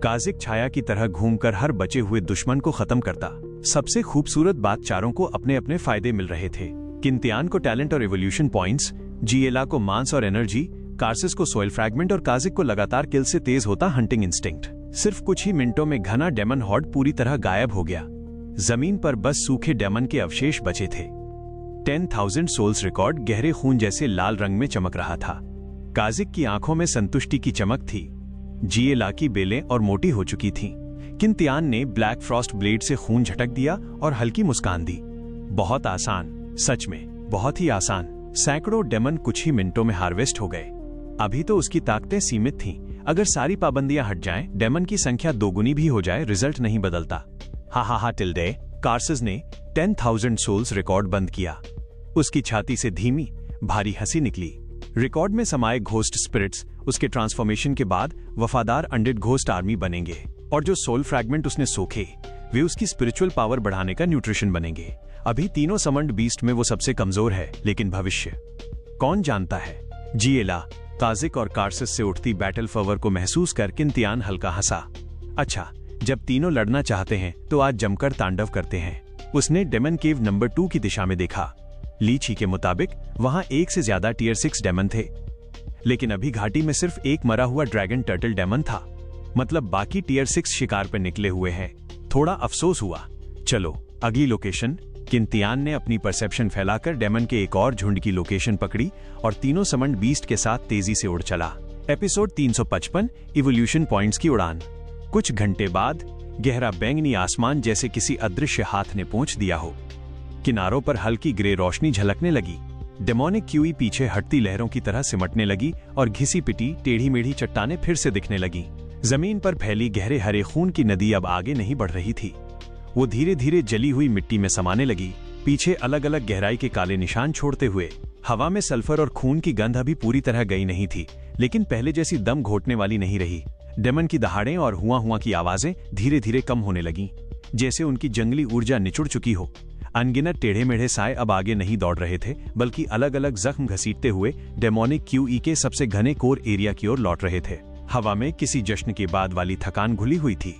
काजिक छाया की तरह घूमकर हर बचे हुए दुश्मन को खत्म करता। सबसे खूबसूरत बात, चारों को अपने अपने फायदे मिल रहे थे। किंतियान को टैलेंट और एवोल्यूशन पॉइंट्स, जीएला को मांस और एनर्जी, कार्सिस को सोइल फ्रैगमेंट और काजिक को लगातार किल से तेज होता हंटिंग इंस्टिंक्ट। सिर्फ कुछ ही मिनटों में घना डेमन हॉर्ड पूरी तरह गायब हो गया। जमीन पर बस सूखे डेमन के अवशेष बचे थे। 10,000 सोल्स रिकॉर्ड गहरे खून जैसे लाल रंग में चमक रहा था। काजिक की आंखों में संतुष्टि की चमक थी। जीएला की बेलें और मोटी हो चुकी थीं। किंतियान ने ब्लैक फ्रॉस्ट ब्लेड से खून झटक दिया और हल्की मुस्कान दी। बहुत आसान, सच में बहुत ही आसान। सैकड़ों डेमन कुछ ही मिनटों में हार्वेस्ट हो गए। अभी तो उसकी ताकतें सीमित थीं। अगर सारी पाबंदियां हट जाएं, डेमन की संख्या दोगुनी भी हो जाए, रिजल्ट नहीं बदलता। हा टिल्डे। कार्सिस ने 10,000 सोल्स रिकॉर्ड बंद किया। उसकी छाती से धीमी भारी हंसी निकली। रिकॉर्ड में समाये घोस्ट स्पिरिट्स उसके ट्रांसफॉर्मेशन के बाद वफादार अनडेड घोस्ट आर्मी बनेंगे, और जो सोल फ्रैगमेंट उसने सोखे वे उसकी स्पिरिचुअल पावर बढ़ाने का न्यूट्रिशन बनेंगे। अभी तीनों समन्ड बीस्ट में वो सबसे कमजोर है, लेकिन भविष्य कौन जानता है। जीएला, काजिक और कार्सिस से उठती बैटल फवर को महसूस कर किंतियान हल्का हंसा। अच्छा, जब तीनों लड़ना चाहते हैं तो आज जमकर तांडव करते हैं। उसने डेमन केव नंबर 2 की दिशा में देखा। लीची के मुताबिक वहां 1 से ज्यादा टियर 6 डेमन थे, लेकिन अभी घाटी में सिर्फ एक मरा हुआ ड्रैगन टर्टल डेमन था। मतलब बाकी टियर 6 शिकार पर निकले हुए हैं। थोड़ा अफसोस हुआ। चलो अगली लोकेशन। किंतियान ने अपनी परसेप्शन फैलाकर डेमन के एक और झुंड की लोकेशन पकड़ी और तीनों समंड बीस्ट के साथ तेजी से उड़ चला। एपिसोड 355, इवोल्यूशन पॉइंट्स की उड़ान। कुछ घंटे बाद गहरा बैंगनी आसमान जैसे किसी अदृश्य हाथ ने पोंछ दिया हो। किनारों पर हल्की ग्रे रोशनी झलकने लगी। डेमोनिक क्यूई पीछे हटती लहरों की तरह सिमटने लगी और घिसी पिटी टेढ़ी मेढ़ी चट्टानें फिर से दिखने लगी। जमीन पर फैली गहरे हरे खून की नदी अब आगे नहीं बढ़ रही थी। वो धीरे धीरे जली हुई मिट्टी में समाने लगी, पीछे अलग अलग गहराई के काले निशान छोड़ते हुए। हवा में सल्फर और खून की गंध अभी पूरी तरह गई नहीं थी, लेकिन पहले जैसी दम घोटने वाली नहीं रही। डेमन की दहाड़ें और हुआ की आवाजें धीरे धीरे कम होने लगीं, जैसे उनकी जंगली ऊर्जा निचुड़ चुकी हो। अनगिनत टेढ़े मेढ़े साए अब आगे नहीं दौड़ रहे थे, बल्कि अलग अलग जख्म घसीटते हुए डेमोनिक क्यूई के सबसे घने कोर एरिया की ओर लौट रहे थे। हवा में किसी जश्न के बाद वाली थकान घुली हुई थी।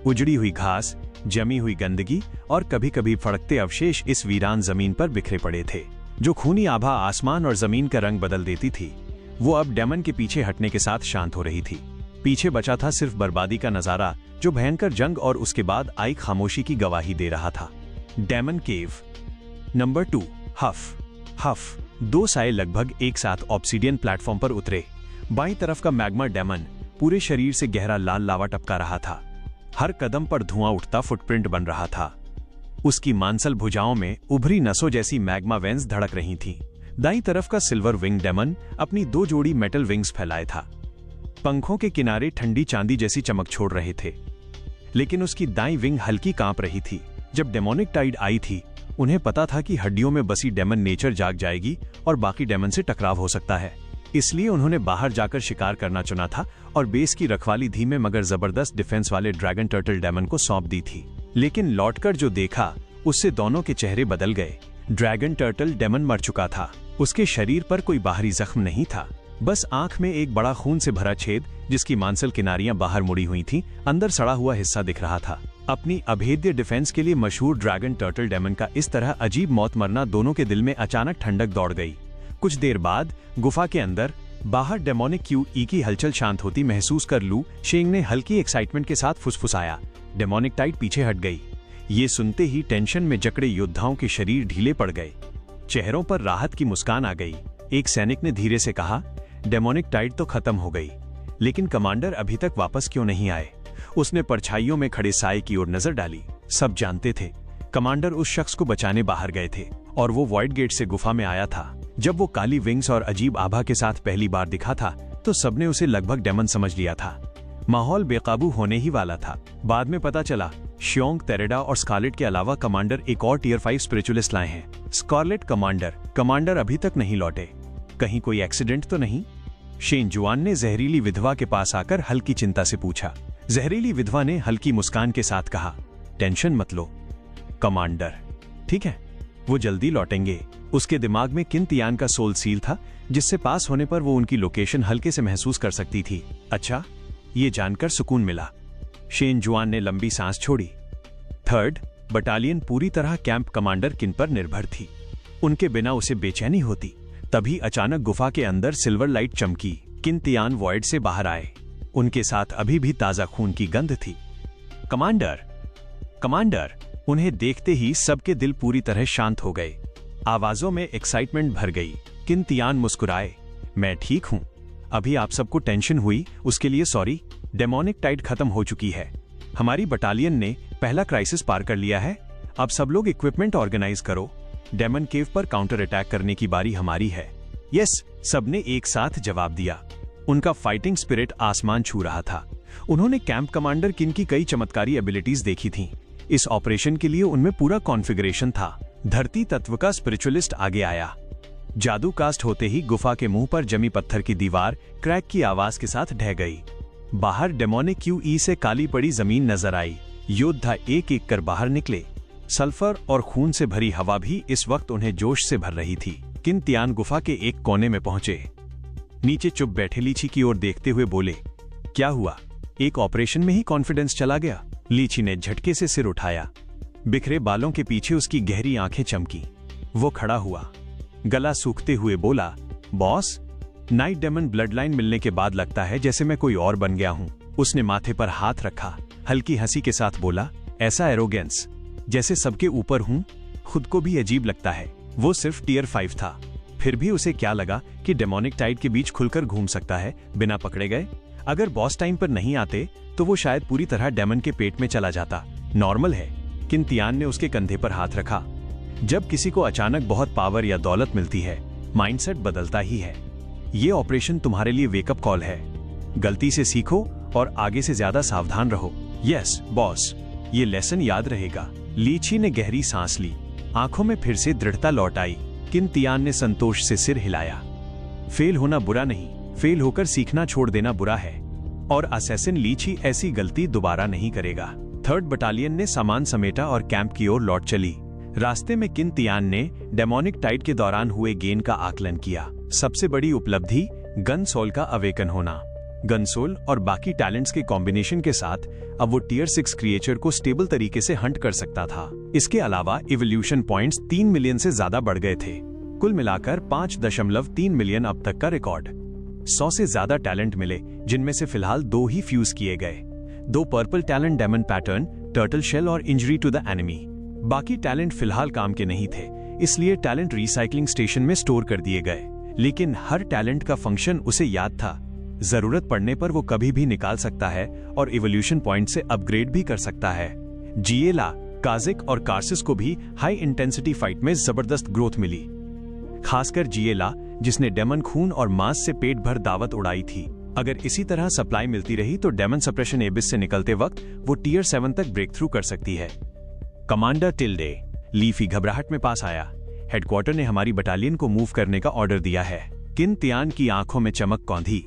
उजड़ी हुई घास, जमी हुई गंदगी और कभी कभी फड़कते अवशेष इस वीरान जमीन पर बिखरे पड़े थे, जो खूनी आभा आसमान और जमीन का रंग बदल देती थी। वो अब डेमन के पीछे हटने के साथ शांत हो रही थी। पीछे बचा था सिर्फ बर्बादी का नजारा, जो भयंकर जंग और उसके बाद आई खामोशी की गवाही दे रहा था। Daemon cave number 2। हफ 2 साए लगभग एक साथ ऑब्सीडियन प्लेटफॉर्म पर उतरे। बाईं तरफ का मैग्मा डेमन पूरे शरीर से गहरा लाल लावा टपका रहा था। हर कदम पर धुआं उठता फुटप्रिंट बन रहा था। उसकी मांसल भुजाओं में उभरी नसों जैसी मैग्मा वेंस धड़क रही थीं। दाईं तरफ का सिल्वर विंग डेमन अपनी 2 जोड़ी मेटल विंग्स फैलाए था। पंखों के किनारे ठंडी चांदी जैसी चमक छोड़ रहे थे, लेकिन उसकी दाईं विंग हल्की कांप रही थी। जब डेमोनिक टाइड आई थी, उन्हें पता था कि हड्डियों में बसी डेमन नेचर जाग जाएगी और बाकी डेमन से टकराव हो सकता है। इसलिए उन्होंने बाहर जाकर शिकार करना चुना था और बेस की रखवाली धीमे मगर जबरदस्त डिफेंस वाले ड्रैगन टर्टल डेमन को सौंप दी थी। लेकिन लौटकर जो देखा, उससे दोनों के चेहरे बदल गए। ड्रैगन टर्टल डेमन मर चुका था। उसके शरीर पर कोई बाहरी जख्म नहीं था, बस आंख में एक बड़ा खून से भरा छेद, जिसकी मांसल किनारियां बाहर मुड़ी हुई थीं। अंदर सड़ा हुआ हिस्सा दिख रहा था। अपनी अभेद्य डिफेंस के लिए मशहूर ड्रैगन टर्टल डेमन का इस तरह अजीब मौत मरना दोनों के दिल में अचानक ठंडक दौड़ गई। कुछ देर बाद गुफा के अंदर बाहर डेमोनिक क्यूई की हलचल शांत होती महसूस कर लू शेंग ने हल्की एक्साइटमेंट के साथ फुसफुसाया। डेमोनिक टाइड पीछे हट गई। ये सुनते ही टेंशन में जकड़े योद्धाओं के शरीर ढीले पड़ गए। चेहरों पर राहत की मुस्कान आ गई। एक सैनिक ने धीरे से कहा, डेमोनिक टाइड तो खत्म हो गई, लेकिन कमांडर अभी तक वापस क्यों नहीं आए? उसने परछाइयों में खड़े साए की ओर नजर डाली। सब जानते थे कमांडर उस शख्स को बचाने बाहर गए थे और वो वॉइड गेट से गुफा में आया था। जब वो काली विंग्स और अजीब आभा के साथ पहली बार दिखा था तो सबने उसे लगभग डेमन समझ लिया था। माहौल बेकाबू होने ही वाला था। बाद में पता चला श्योंग, तेरेडा और स्कारलेट के अलावा कमांडर एक और टियर 5 स्पिरिचुअलिस्ट लाए हैं। स्कारलेट कमांडर अभी तक नहीं लौटे। कहीं कोई एक्सीडेंट तो नहीं? शेन जुआन ने जहरीली विधवा के पास आकर हल्की चिंता से पूछा। जहरीली विधवा ने हल्की मुस्कान के साथ कहा, टेंशन मत लो कमांडर, ठीक है, वो जल्दी लौटेंगे। उसके दिमाग में किन तियान का सोल सील था, जिससे पास होने पर वो उनकी लोकेशन हल्के से महसूस कर सकती थी। अच्छा, ये जानकर सुकून मिला। शेन जुआन ने लंबी सांस छोड़ी। 3rd बटालियन पूरी तरह कैंप कमांडर किन पर निर्भर थी। उनके बिना उसे बेचैनी होती। तभी अचानक गुफा के अंदर सिल्वर लाइट चमकी। किन तियान वॉइड से बाहर आए। उनके साथ अभी भी ताजा खून की गंध थी। कमांडर, उन्हें देखते ही सबके दिल पूरी तरह शांत हो गए। आवाजों में एक्साइटमेंट भर गई। किन तियान मुस्कुराए, मैं ठीक हूं। अभी आप सबको टेंशन हुई, उसके लिए सॉरी। डेमोनिक टाइड खत्म हो चुकी है। हमारी बटालियन ने पहला क्राइसिस पार कर लिया है। अब सब लोग इक्विपमेंट ऑर्गेनाइज करो। डेमन केव पर काउंटर अटैक करने की बारी हमारी है। यस, सबने एक साथ जवाब दिया। उनका फाइटिंग स्पिरिट आसमान छू रहा था। उन्होंने कैंप कमांडर किन की कई चमत्कारी एबिलिटीज देखी थीं। इस ऑपरेशन के लिए उनमें पूरा कॉन्फ़िगरेशन था। धरती तत्व का स्पिरिचुअलिस्ट आगे आया। जादू कास्ट होते ही गुफा के मुंह पर जमी पत्थर की दीवार क्रैक की आवाज के साथ ढह गई। बाहर डेमोनिक QE से काली पड़ी जमीन नजर आई। योद्धा एक एक कर बाहर निकले। सल्फर और खून से भरी हवा भी इस वक्त उन्हें जोश से भर रही थी। किन तियान गुफा के एक कोने में पहुंचे। नीचे चुप बैठे लीची की ओर देखते हुए बोले, क्या हुआ? एक ऑपरेशन में ही कॉन्फिडेंस चला गया? लीची ने झटके से सिर उठाया। बिखरे बालों के पीछे उसकी गहरी आंखें चमकी। वो खड़ा हुआ, गला सूखते हुए बोला, boss, night demon bloodline मिलने के बाद लगता है जैसे मैं कोई और बन गया हूं। उसने माथे पर हाथ रखा, हल्की हंसी के साथ बोला, ऐसा एरोगेंस, जैसे सबके ऊपर हूं, खुद को भी अजीब लगता है। वो सिर्फ टियर 5 था, फिर भी उसे क्या लगा कि डेमोनिक टाइड के बीच खुलकर घूम सकता है बिना पकड़े गए। अगर बॉस टाइम पर नहीं आते तो वो शायद पूरी तरह डेमन के पेट में चला जाता। नॉर्मल है। किन तियान ने उसके कंधे पर हाथ रखा। जब किसी को अचानक बहुत पावर या दौलत मिलती है, माइंडसेट बदलता ही है। ये ऑपरेशन तुम्हारे लिए वेकअप कॉल है। गलती से सीखो और आगे से ज्यादा सावधान रहो। यस बॉस, ये लेसन याद रहेगा। लीची ने गहरी सांस ली। आंखों में फिर से दृढ़ता लौट आई। किन तियान ने संतोष से सिर हिलाया। फेल होना बुरा नहीं, फेल होकर सीखना छोड़ देना बुरा है। और असैसिन लीची ऐसी गलती दोबारा नहीं करेगा। 3rd बटालियन ने सामान समेटा और कैंप की ओर लौट चली। रास्ते में किन तियान ने डेमोनिक टाइड के दौरान हुए गेन का आकलन किया। सबसे बड़ी उपलब्धि गन सोल का अवेकन होना। गन सोल और बाकी टैलेंट्स के कॉम्बिनेशन के साथ अब वो टियर 6 क्रिएचर को स्टेबल तरीके से हंट कर सकता था। इसके अलावा इवोल्यूशन पॉइंट्स 3 मिलियन से ज्यादा बढ़ गए थे। कुल मिलाकर 5.3 मिलियन अब तक का रिकॉर्ड। 100 से ज्यादा टैलेंट मिले, जिनमें से फिलहाल 2 ही फ्यूज किए गए। 2 purple talent demon pattern, turtle shell और इंजरी टू द एनिमी। बाकी टैलेंट फिलहाल काम के नहीं थे, इसलिए टैलेंट रिसाइकलिंग स्टेशन में स्टोर कर दिए गए। लेकिन हर टैलेंट का फंक्शन उसे याद था। जरूरत पड़ने पर वो कभी भी निकाल सकता है और इवोल्यूशन पॉइंट से अपग्रेड भी कर सकता है। जिएला, काजिक और कार्सिस को भी हाई इंटेंसिटी फाइट में जबरदस्त ग्रोथ मिली। खासकर जिएला, जिसने डेमन खून और मांस से पेट भर दावत उड़ाई थी। अगर इसी तरह सप्लाई मिलती रही तो डेमन सप्रेशन एबिस से निकलते वक्त वो टियर 7 तक ब्रेक थ्रू कर सकती है। कमांडर टिल्डे, लीफी घबराहट में पास आया। हेडक्वार्टर ने हमारी बटालियन को मूव करने का ऑर्डर दिया है। किन तियान की आंखों में चमक कौंधी।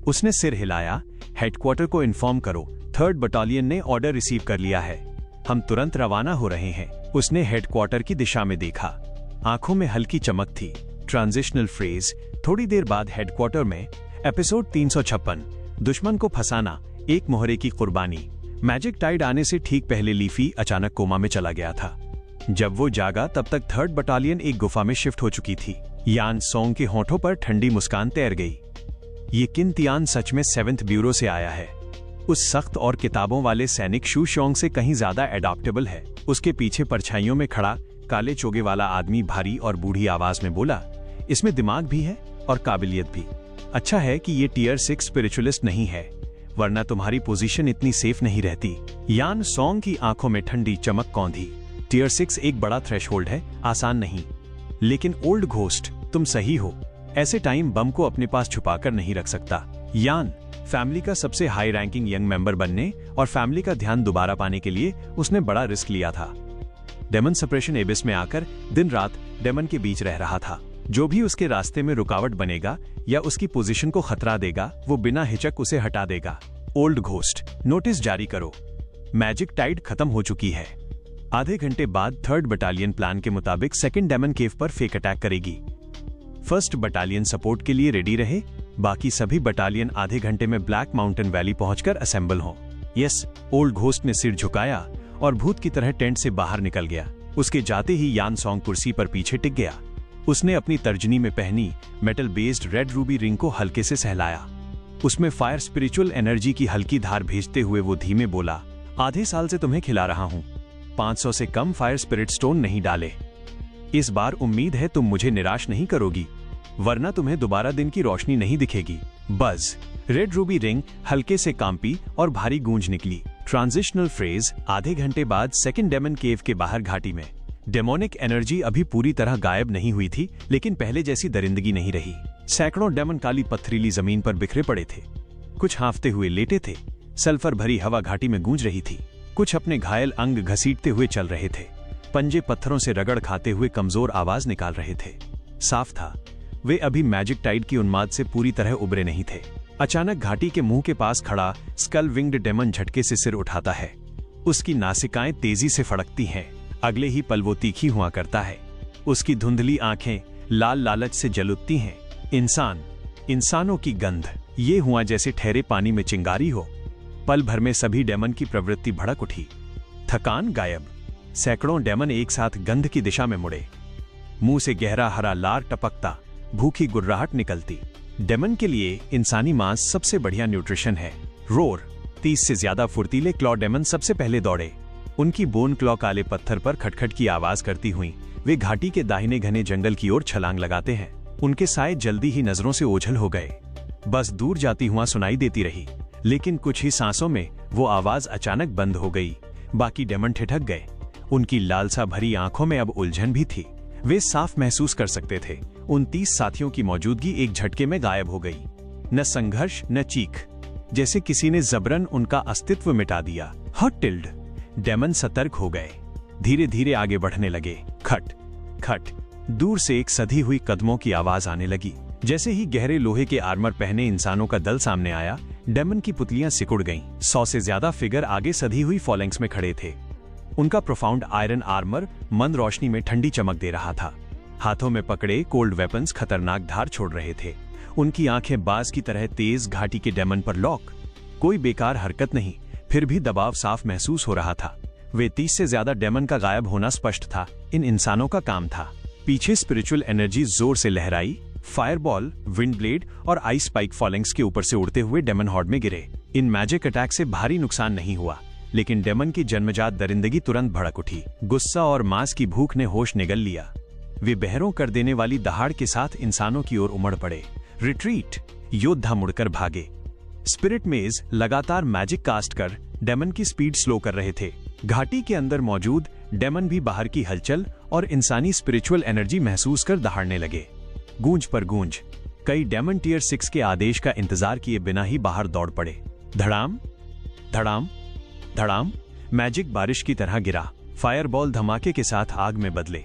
उसने सिर हिलाया। हेडक्वार्टर को इन्फॉर्म करो, 3rd बटालियन ने ऑर्डर रिसीव कर लिया है। हम तुरंत रवाना हो रहे हैं। उसने हेडक्वार्टर की दिशा में देखा। आंखों में हल्की चमक थी। Transitional phrase. थोड़ी देर बाद हेडक्वार्टर में एपिसोड 356, दुश्मन को फंसाना, एक मोहरे की कुर्बानी। मैजिक टाइड आने से ठीक पहले लीफी अचानक कोमा में चला गया था। जब वो जागा तब तक 3rd बटालियन एक गुफा में शिफ्ट हो चुकी थी। यान सोंग के होठों पर ठंडी मुस्कान तैर गई। ये किन तियान सच में 7th ब्यूरो से आया है। उस सख्त और किताबों वाले सैनिक शू शोंग से कहीं ज्यादा एडॉप्टेबल है। उसके पीछे परछाइयों में खड़ा काले चोगे वाला आदमी भारी और बूढ़ी आवाज में बोला, इसमें दिमाग भी है और काबिलियत भी। अच्छा है कि ये टियर 6 स्पिरिचुअलिस्ट नहीं है, वरना तुम्हारी पोजीशन इतनी सेफ नहीं रहती। यान सोंग की आंखों में ठंडी चमक कौंधी। टियर 6 एक बड़ा थ्रेशहोल्ड है, आसान नहीं। लेकिन ओल्ड घोस्ट, तुम सही हो। ऐसे टाइम बम को अपने पास छुपाकर नहीं रख सकता। यान, फैमिली का सबसे हाई रैंकिंग यंग मेंबर बनने और फैमिली का ध्यान दोबारा पाने के लिए उसने बड़ा रिस्क लिया था। डेमन सेपरेशन एबिस में आकर दिन रात डेमन के बीच रह रहा था। जो भी उसके रास्ते में रुकावट बनेगा या उसकी पोजीशन को खतरा देगा, वो बिना हिचक उसे हटा देगा। ओल्ड घोस्ट, नोटिस जारी करो। मैजिक टाइड खत्म हो चुकी है। आधे घंटे बाद 3rd बटालियन प्लान के मुताबिक 2nd डेमन केव पर फेक अटैक करेगी। 1st बटालियन सपोर्ट के लिए रेडी रहे। बाकी सभी बटालियन आधे घंटे में ब्लैक माउंटेन वैली पहुंचकर असेंबल हों। यस, ओल्ड घोस्ट ने सिर झुकाया और भूत की तरह टेंट से बाहर निकल गया। उसके जाते ही यान सॉन्ग कुर्सी पर पीछे टिक गया। उसने अपनी तर्जनी में पहनी metal based red Ruby ring को हल्के से सहलाया। उसमें फायर स्पिरिचुअल एनर्जी की हल्की धार भेजते हुए वो धीमे बोला, आधे साल से तुम्हें खिला रहा हूं, 500 से कम फायर स्पिरिट स्टोन नहीं डाले। इस बार उम्मीद है तुम मुझे निराश नहीं करोगी, वरना तुम्हें दोबारा दिन की रोशनी नहीं दिखेगी। बज, रेड रूबी रिंग हल्के से कांपी और भारी गूंज निकली। Transitional phrase. आधे घंटे बाद 2nd डेमन केव के बाहर घाटी में डेमोनिक एनर्जी अभी पूरी तरह गायब नहीं हुई थी, लेकिन पहले जैसी दरिंदगी नहीं रही। सैकड़ों डेमन काली पथरीली जमीन पर बिखरे पड़े थे। कुछ हांफते हुए लेटे थे। सल्फर भरी हवा घाटी में गूंज रही थी। कुछ अपने घायल अंग घसीटते हुए चल रहे थे। पंजे पत्थरों से रगड़ खाते हुए कमजोर आवाज निकाल रहे थे। साफ था, वे अभी मैजिक टाइड की उन्माद से पूरी तरह उबरे नहीं थे। अचानक घाटी के मुंह के पास खड़ा स्कल विंग्ड डेमन झटके से सिर उठाता है। उसकी नासिकाएं तेजी से फड़कती हैं। अगले ही पल वो तीखी हुआ करता है। उसकी धुंधली आंखें लाल लालच से जल उठती हैं। इंसानों की गंध। ये हुआ जैसे ठहरे पानी में चिंगारी हो। पल भर में सभी डेमन की प्रवृत्ति भड़क उठी। थकान गायब। सैकड़ों डेमन एक साथ गंध की दिशा में मुड़े। मुंह से गहरा हरा लार टपकता, भूखी गुर्राहट निकलती। डेमन के लिए इंसानी मांस सबसे बढ़िया न्यूट्रिशन है। रोर। 30 से ज्यादा फुर्तीले क्लॉ डेमन सबसे पहले दौड़े। उनकी बोन क्लॉ काले पत्थर पर खटखट की आवाज करती हुई वे घाटी के दाहिने घने जंगल की ओर छलांग लगाते हैं। उनके साए जल्दी ही नजरों से ओझल हो गए। बस दूर जाती हुआ सुनाई देती रही, लेकिन कुछ ही सांसों में वो आवाज अचानक बंद हो गई। बाकी डेमन ठिठक गए। उनकी लालसा भरी आंखों में अब उलझन भी थी। वे साफ महसूस कर सकते थे उन 30 साथियों की मौजूदगी एक झटके में गायब हो गई। न संघर्ष न चीख, जैसे किसी ने जबरन उनका अस्तित्व मिटा दिया। Hot tilde. डेमन सतर्क हो गए। धीरे धीरे आगे बढ़ने लगे। खट खट। दूर से एक सधी हुई कदमों की आवाज आने लगी। जैसे ही गहरे लोहे के आर्मर पहने इंसानों का दल सामने आया, डेमन की पुतलियां सिकुड़ गईं। 100 से ज्यादा फिगर आगे सधी हुई फॉलेंक्स में खड़े थे। उनका प्रोफाउंड आयरन आर्मर मंद रोशनी में ठंडी चमक दे रहा था। हाथों में पकड़े कोल्ड वेपन्स खतरनाक धार छोड़ रहे थे। उनकी आंखें बाज की तरह तेज, घाटी के डेमन पर लॉक। कोई बेकार हरकत नहीं, फिर भी दबाव साफ महसूस हो रहा था। वे 30 से ज्यादा डेमन का गायब होना स्पष्ट था। इन इंसानों का काम था। पीछे स्पिरिचुअल एनर्जी जोर से लहराई। फायरबॉल, विंड ब्लेड और आइस स्पाइक फॉलेंक्स के ऊपर से उड़ते हुए डेमन हॉर्ड में गिरे। इन मैजिक अटैक से भारी नुकसान नहीं हुआ, लेकिन डेमन की जन्मजात दरिंदगी तुरंत भड़क उठी। गुस्सा और मांस की भूख ने होश निगल लिया। वे बहरों कर देने वाली दहाड़ के साथ इंसानों की ओर उमड़ पड़े। रिट्रीट। योद्धा मुड़कर भागे। स्पिरिट मेज लगातार मैजिक कास्ट कर डेमन की स्पीड स्लो कर रहे थे। घाटी के अंदर मौजूद डेमन भी बाहर की हलचल और इंसानी स्पिरिचुअल एनर्जी महसूस कर दहाड़ने लगे। गूंज पर गूंज। कई डेमन टियर 6 के आदेश का इंतजार किए बिना ही बाहर दौड़ पड़े। धड़ाम धड़ाम धड़ाम। मैजिक बारिश की तरह गिरा। फायरबॉल धमाके के साथ आग में बदले।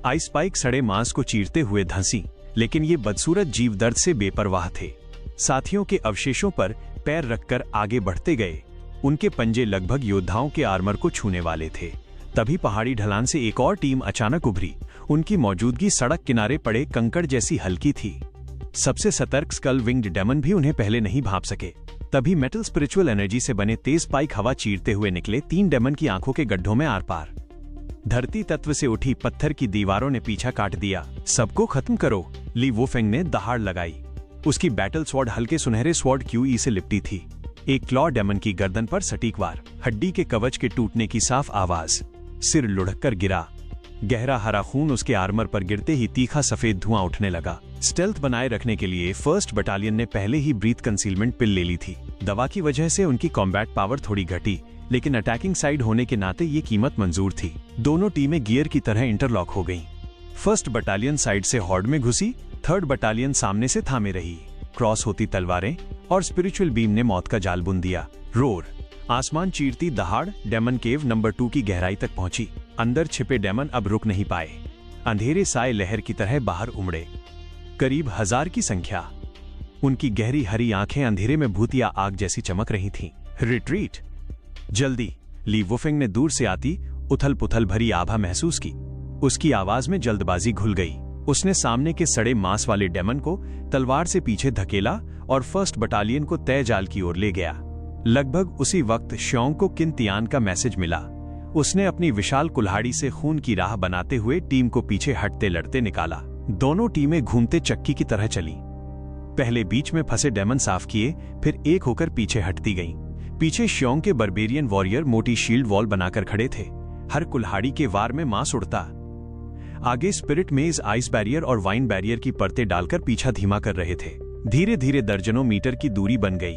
आइस स्पाइक सड़े मांस को चीरते हुए धंसी, लेकिन ये बदसूरत जीव दर्द से बेपरवाह थे। साथियों के अवशेषों पर पैर रखकर आगे बढ़ते गए। उनके पंजे लगभग योद्धाओं के आर्मर को छूने वाले थे। तभी पहाड़ी ढलान से एक और टीम अचानक उभरी। उनकी मौजूदगी सड़क किनारे पड़े कंकड़ जैसी हल्की थी। सबसे सतर्क स्कल विंग्ड डेमन भी उन्हें पहले नहीं भांप सके। तभी मेटल स्पिरिचुअल एनर्जी से बने तेज स्पाइक हवा चीरते हुए निकले। 3 डेमन की आंखों के गड्ढों में आर पार। धरती तत्व से उठी पत्थर की दीवारों ने पीछा काट दिया। सबको खत्म करो, ली वुफेंग ने दहाड़ लगाई। उसकी बैटल स्वॉर्ड हल्के सुनहरे स्वॉर्ड क्यूई से लिपटी थी। एक क्लॉ डेमन की गर्दन पर सटीक वार। हड्डी के कवच के टूटने की साफ आवाज। सिर लुढ़ककर गिरा। गहरा हरा खून उसके आर्मर पर गिरते ही तीखा सफेद धुआं उठने लगा। स्टेल्थ बनाए रखने के लिए 1st बटालियन ने पहले ही ब्रीथ कंसीलमेंट पिल ले ली थी। दवा की वजह से उनकी कॉम्बैट पावर थोड़ी घटी, लेकिन अटैकिंग साइड होने के नाते ये कीमत मंजूर थी। दोनों टीमें गियर की तरह इंटरलॉक हो गईं। 1st बटालियन साइड से हॉर्ड में घुसी, 3rd बटालियन सामने से थामे रही। क्रॉस होती तलवारें और स्पिरिचुअल बीम ने मौत का जाल बुन दिया। रोर, आसमान चीरती दहाड़ डेमन केव नंबर 2 की गहराई तक पहुंची। अंदर छिपे डेमन अब रुक नहीं पाए। अंधेरे साए लहर की तरह बाहर उमड़े, करीब 1000 की संख्या। उनकी गहरी हरी आंखें अंधेरे में भूतिया आग जैसी चमक रही थीं। रिट्रीट, जल्दी, ली वुफिंग ने दूर से आती उथल पुथल भरी आभा महसूस की। उसकी आवाज में जल्दबाजी घुल गई। उसने सामने के सड़े मांस वाले डेमन को तलवार से पीछे धकेला और फर्स्ट बटालियन को तय जाल की ओर ले गया। लगभग उसी वक्त श्योंग को किन तियान का मैसेज मिला। उसने अपनी विशाल कुल्हाड़ी से खून की राह बनाते हुए टीम को पीछे हटते लड़ते निकाला। दोनों टीमें घूमते चक्की की तरह चली। पहले बीच में फंसे डेमन साफ किए, फिर एक होकर पीछे हटती गईं। पीछे श्योंग के बर्बेरियन वॉरियर मोटी शील्ड वॉल बनाकर खड़े थे। हर कुल्हाड़ी के वार में मांस उड़ता। आगे स्पिरिट मेज आइस बैरियर और वाइन बैरियर की परतें डालकर पीछा धीमा कर रहे थे। धीरे धीरे दर्जनों मीटर की दूरी बन गई,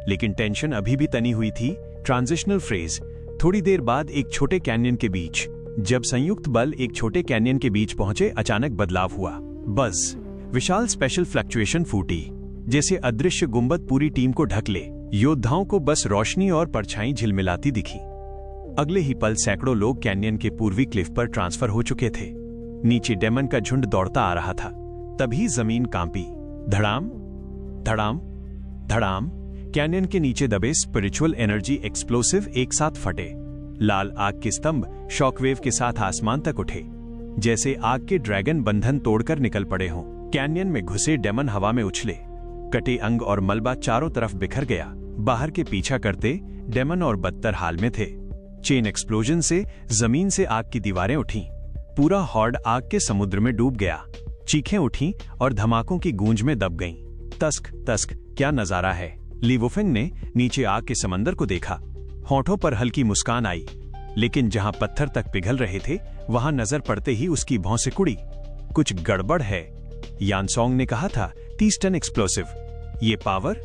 लेकिन टेंशन अभी भी तनी हुई थी। ट्रांजिशनल फ्रेज, थोड़ी देर बाद एक छोटे कैन्यन के बीच। जब संयुक्त बल एक छोटे कैन्यन के बीच पहुंचे, अचानक बदलाव हुआ। बस, विशाल स्पेशल फ्लक्चुएशन फूटी, जैसे अदृश्य गुंबद पूरी टीम को ढक ले। योद्धाओं को बस रोशनी और परछाई झिलमिलाती दिखी। अगले ही पल सैकड़ों लोग कैन्यन के पूर्वी क्लिफ पर ट्रांसफर हो चुके थे। नीचे डेमन का झुंड दौड़ता आ रहा था। तभी जमीन कांपी। धड़ाम धड़ाम धड़ाम। कैन्यन के नीचे दबे स्पिरिचुअल एनर्जी एक्सप्लोसिव एक साथ फटे। लाल आग के स्तंभ शॉकवेव के साथ आसमान तक उठे, जैसे आग के ड्रैगन बंधन तोड़कर निकल पड़े हों। कैन्यन में घुसे डेमन हवा में उछले। कटे अंग और मलबा चारों तरफ बिखर गया। बाहर के पीछा करते डेमन और बदतर हाल में थे। चेन एक्सप्लोजन से जमीन से आग की दीवारें उठीं। पूरा हॉर्ड आग के समुद्र में डूब गया। चीखें उठीं और धमाकों की गूंज में दब गईं। तस्क तस्क, क्या नजारा है। ली वुफिंग ने नीचे आग के समंदर को देखा। होंठों पर हल्की मुस्कान आई, लेकिन जहां पत्थर तक पिघल रहे थे, वहां नजर पड़ते ही उसकी भौं से कुड़ी। कुछ गड़बड़ है, यानसोंग ने कहा था। 30 टन एक्सप्लोसिव, ये पावर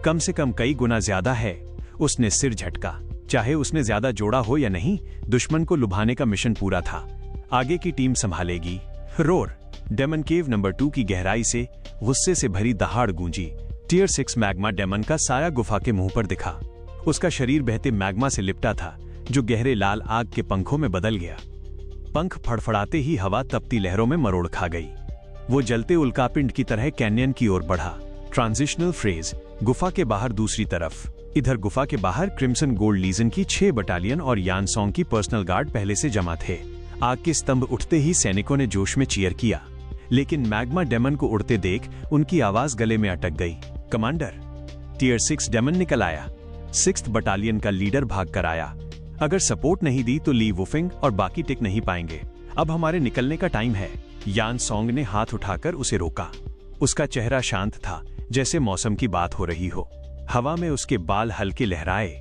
कम से कम कई गुना ज्यादा है। उसने सिर झटका। चाहे उसने ज्यादा जोड़ा हो या नहीं, दुश्मन को लुभाने का मिशन पूरा था। आगे की टीम संभालेगी। रोर, डेमन केव नंबर 2 की गहराई से गुस्से से भरी दहाड़ गूंजी। टियर 6 मैग्मा डेमन का साया गुफा के मुंह पर दिखा। उसका शरीर बहते मैग्मा से लिपटा था, जो गहरे लाल आग के पंखों में बदल गया। पंख फड़फड़ाते ही हवा तपती लहरों में मरोड़ खा गई। वो जलते उल्कापिंड की तरह कैन्यन की ओर बढ़ा। ट्रांजिशनल फ्रेज, गुफा के बाहर दूसरी तरफ। इधर गुफा के बाहर क्रिम्सन गोल्ड लीजन की 6 बटालियन और यानसोंग की पर्सनल गार्ड पहले से जमा थे। आग के स्तंभ उठते ही सैनिकों ने जोश में चीयर किया, लेकिन मैग्मा डेमन को उड़ते देख उनकी आवाज गले में अटक गई। कमांडर, टियर 6 डेमन निकल आया। 6th बटालियन का लीडर भाग कर आया। अगर सपोर्ट नहीं दी तो ली वुफिंग और बाकी टिक नहीं पाएंगे। अब हमारे निकलने का टाइम है। यानसोंग ने हाथ उठाकर उसे रोका। उसका चेहरा शांत था, जैसे मौसम की बात हो रही हो। हवा में उसके बाल हल्के लहराए।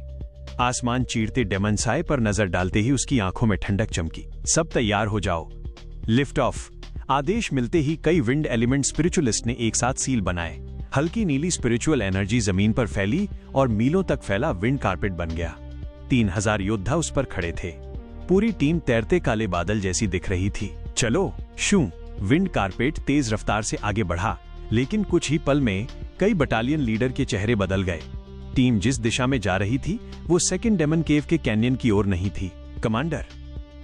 आसमान चीरते डेमन साए पर नजर डालते ही उसकी आंखों में ठंडक चमकी। सब तैयार हो जाओ, लिफ्ट ऑफ। आदेश मिलते ही कई विंड एलिमेंट स्पिरिचुअलिस्ट ने एक साथ सील बनाए। हल्की नीली स्पिरिचुअल एनर्जी जमीन पर फैली और मीलों तक फैला विंड कारपेट बन गया। 3000 योद्धा उस पर खड़े थे। पूरी टीम तैरते काले बादल जैसी दिख रही थी। चलो, शू। विंड कारपेट तेज रफ्तार से आगे बढ़ा, लेकिन कुछ ही पल में कई बटालियन लीडर के चेहरे बदल गए। टीम जिस दिशा में जा रही थी, वो 2nd डेमन केव के कैन्यन की ओर नहीं थी। कमांडर,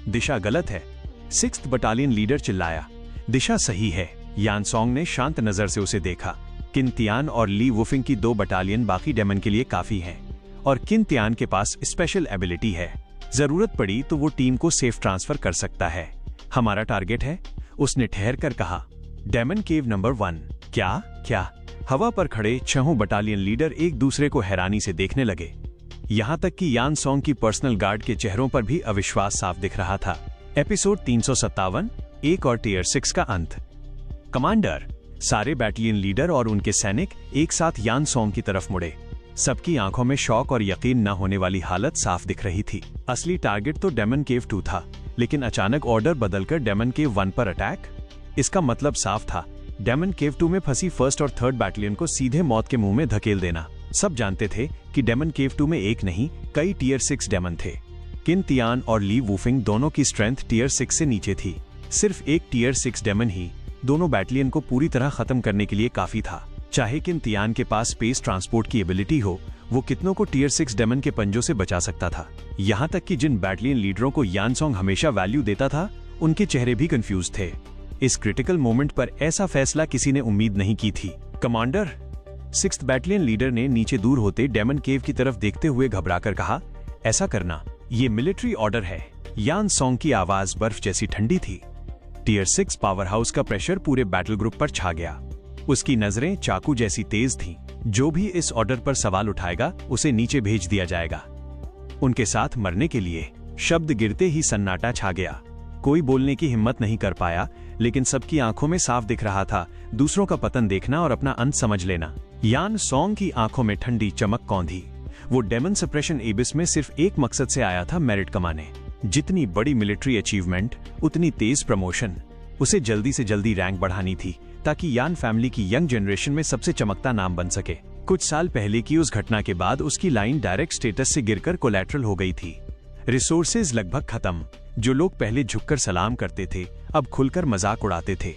दिशा गलत है। 6th बटालियन लीडर चिल्लाया। दिशा सही है। यानसोंग ने शांत नजर से उसे देखा। किन तियान और ली वुफिंग की 2 बटालियन बाकी डेमन के लिए काफी हैं, और किन तियान के पास स्पेशल एबिलिटी है। जरूरत पड़ी तो वो टीम को सेफ ट्रांसफर कर सकता है। हमारा टारगेट है, उसने ठहर कर कहा। Demon cave number 1। क्या? हवा पर खड़े 6 बटालियन लीडर एक दूसरे को हैरानी से देखने लगे। यहां तक कि यानसोंग की पर्सनल गार्ड के चेहरों पर भी अविश्वास साफ दिख रहा था। एपिसोड 357, 1 और टियर 6 का अंत। कमांडर, सारे बैटलियन लीडर और उनके सैनिक एक साथ यानसोंग की तरफ मुड़े। सबकी आंखों में शौक और यकीन न होने वाली हालत साफ दिख रही थी। असली टारगेट तो डेमन केव 2 था, लेकिन अचानक ऑर्डर बदलकर डेमन केव 1 पर अटैक। इसका मतलब साफ था, डेमन केव 2 में फंसी 1st और 3rd बैटलियन को सीधे मौत के मुंह में धकेल देना। सब जानते थे कि डेमन केव 2 में एक नहीं, कई टियर 6 डेमन थे। किन तियान और ली वुफिंग दोनों की स्ट्रेंथ टियर 6 से नीचे थी। सिर्फ एक टियर 6 डेमन ही दोनों बैटलियन को पूरी तरह खत्म करने के लिए काफी था। चाहे किन तियान के पास स्पेस ट्रांसपोर्ट की एबिलिटी हो, वो कितनों को टियर 6 डेमन के पंजों से बचा सकता था। यहाँ तक कि जिन बैटलियन लीडरों को यान सोंग हमेशा वैल्यू देता था, उनके चेहरे भी कंफ्यूज थे। इस क्रिटिकल मोमेंट पर ऐसा फैसला किसी ने उम्मीद नहीं की थी। कमांडर, 6th बैटलियन लीडर ने नीचे दूर होते डेमन केव की तरफ देखते हुए घबराकर कहा, ऐसा करना, ये मिलिट्री ऑर्डर है। यान सोंग की आवाज बर्फ जैसी ठंडी थी। टियर 6 पावर हाउस का प्रेशर पूरे बैटल ग्रुप पर छा गया। उसकी नजरें चाकू जैसी तेज थीं। जो भी इस ऑर्डर पर सवाल उठाएगा, उसे नीचे भेज दिया जाएगा। उनके साथ मरने के लिए। शब्द गिरते ही सन्नाटा छा गया। कोई बोलने की हिम्मत नहीं कर पाया, लेकिन सबकी आंखों में साफ दिख रहा था, दूसरों का पतन देखना और अपना अंत समझ लेना। यान सोंग की आंखों में ठंडी चमक कौंधी। वो डेमन सप्रेशन एबिस में सिर्फ एक मकसद से आया था, मेरिट कमाने। जितनी बड़ी मिलिट्री अचीवमेंट, उतनी तेज प्रमोशन। उसे जल्दी से जल्दी रैंक बढ़ानी थी, ताकि यान फैमिली की यंग जनरेशन में सबसे चमकता नाम बन सके। कुछ साल पहले की उस घटना के बाद उसकी लाइन डायरेक्ट स्टेटस से गिरकर कोलैटरल हो गई थी। रिसोर्सेज लगभग खत्म। जो लोग पहले झुककर सलाम करते थे, अब खुलकर मजाक उड़ाते थे।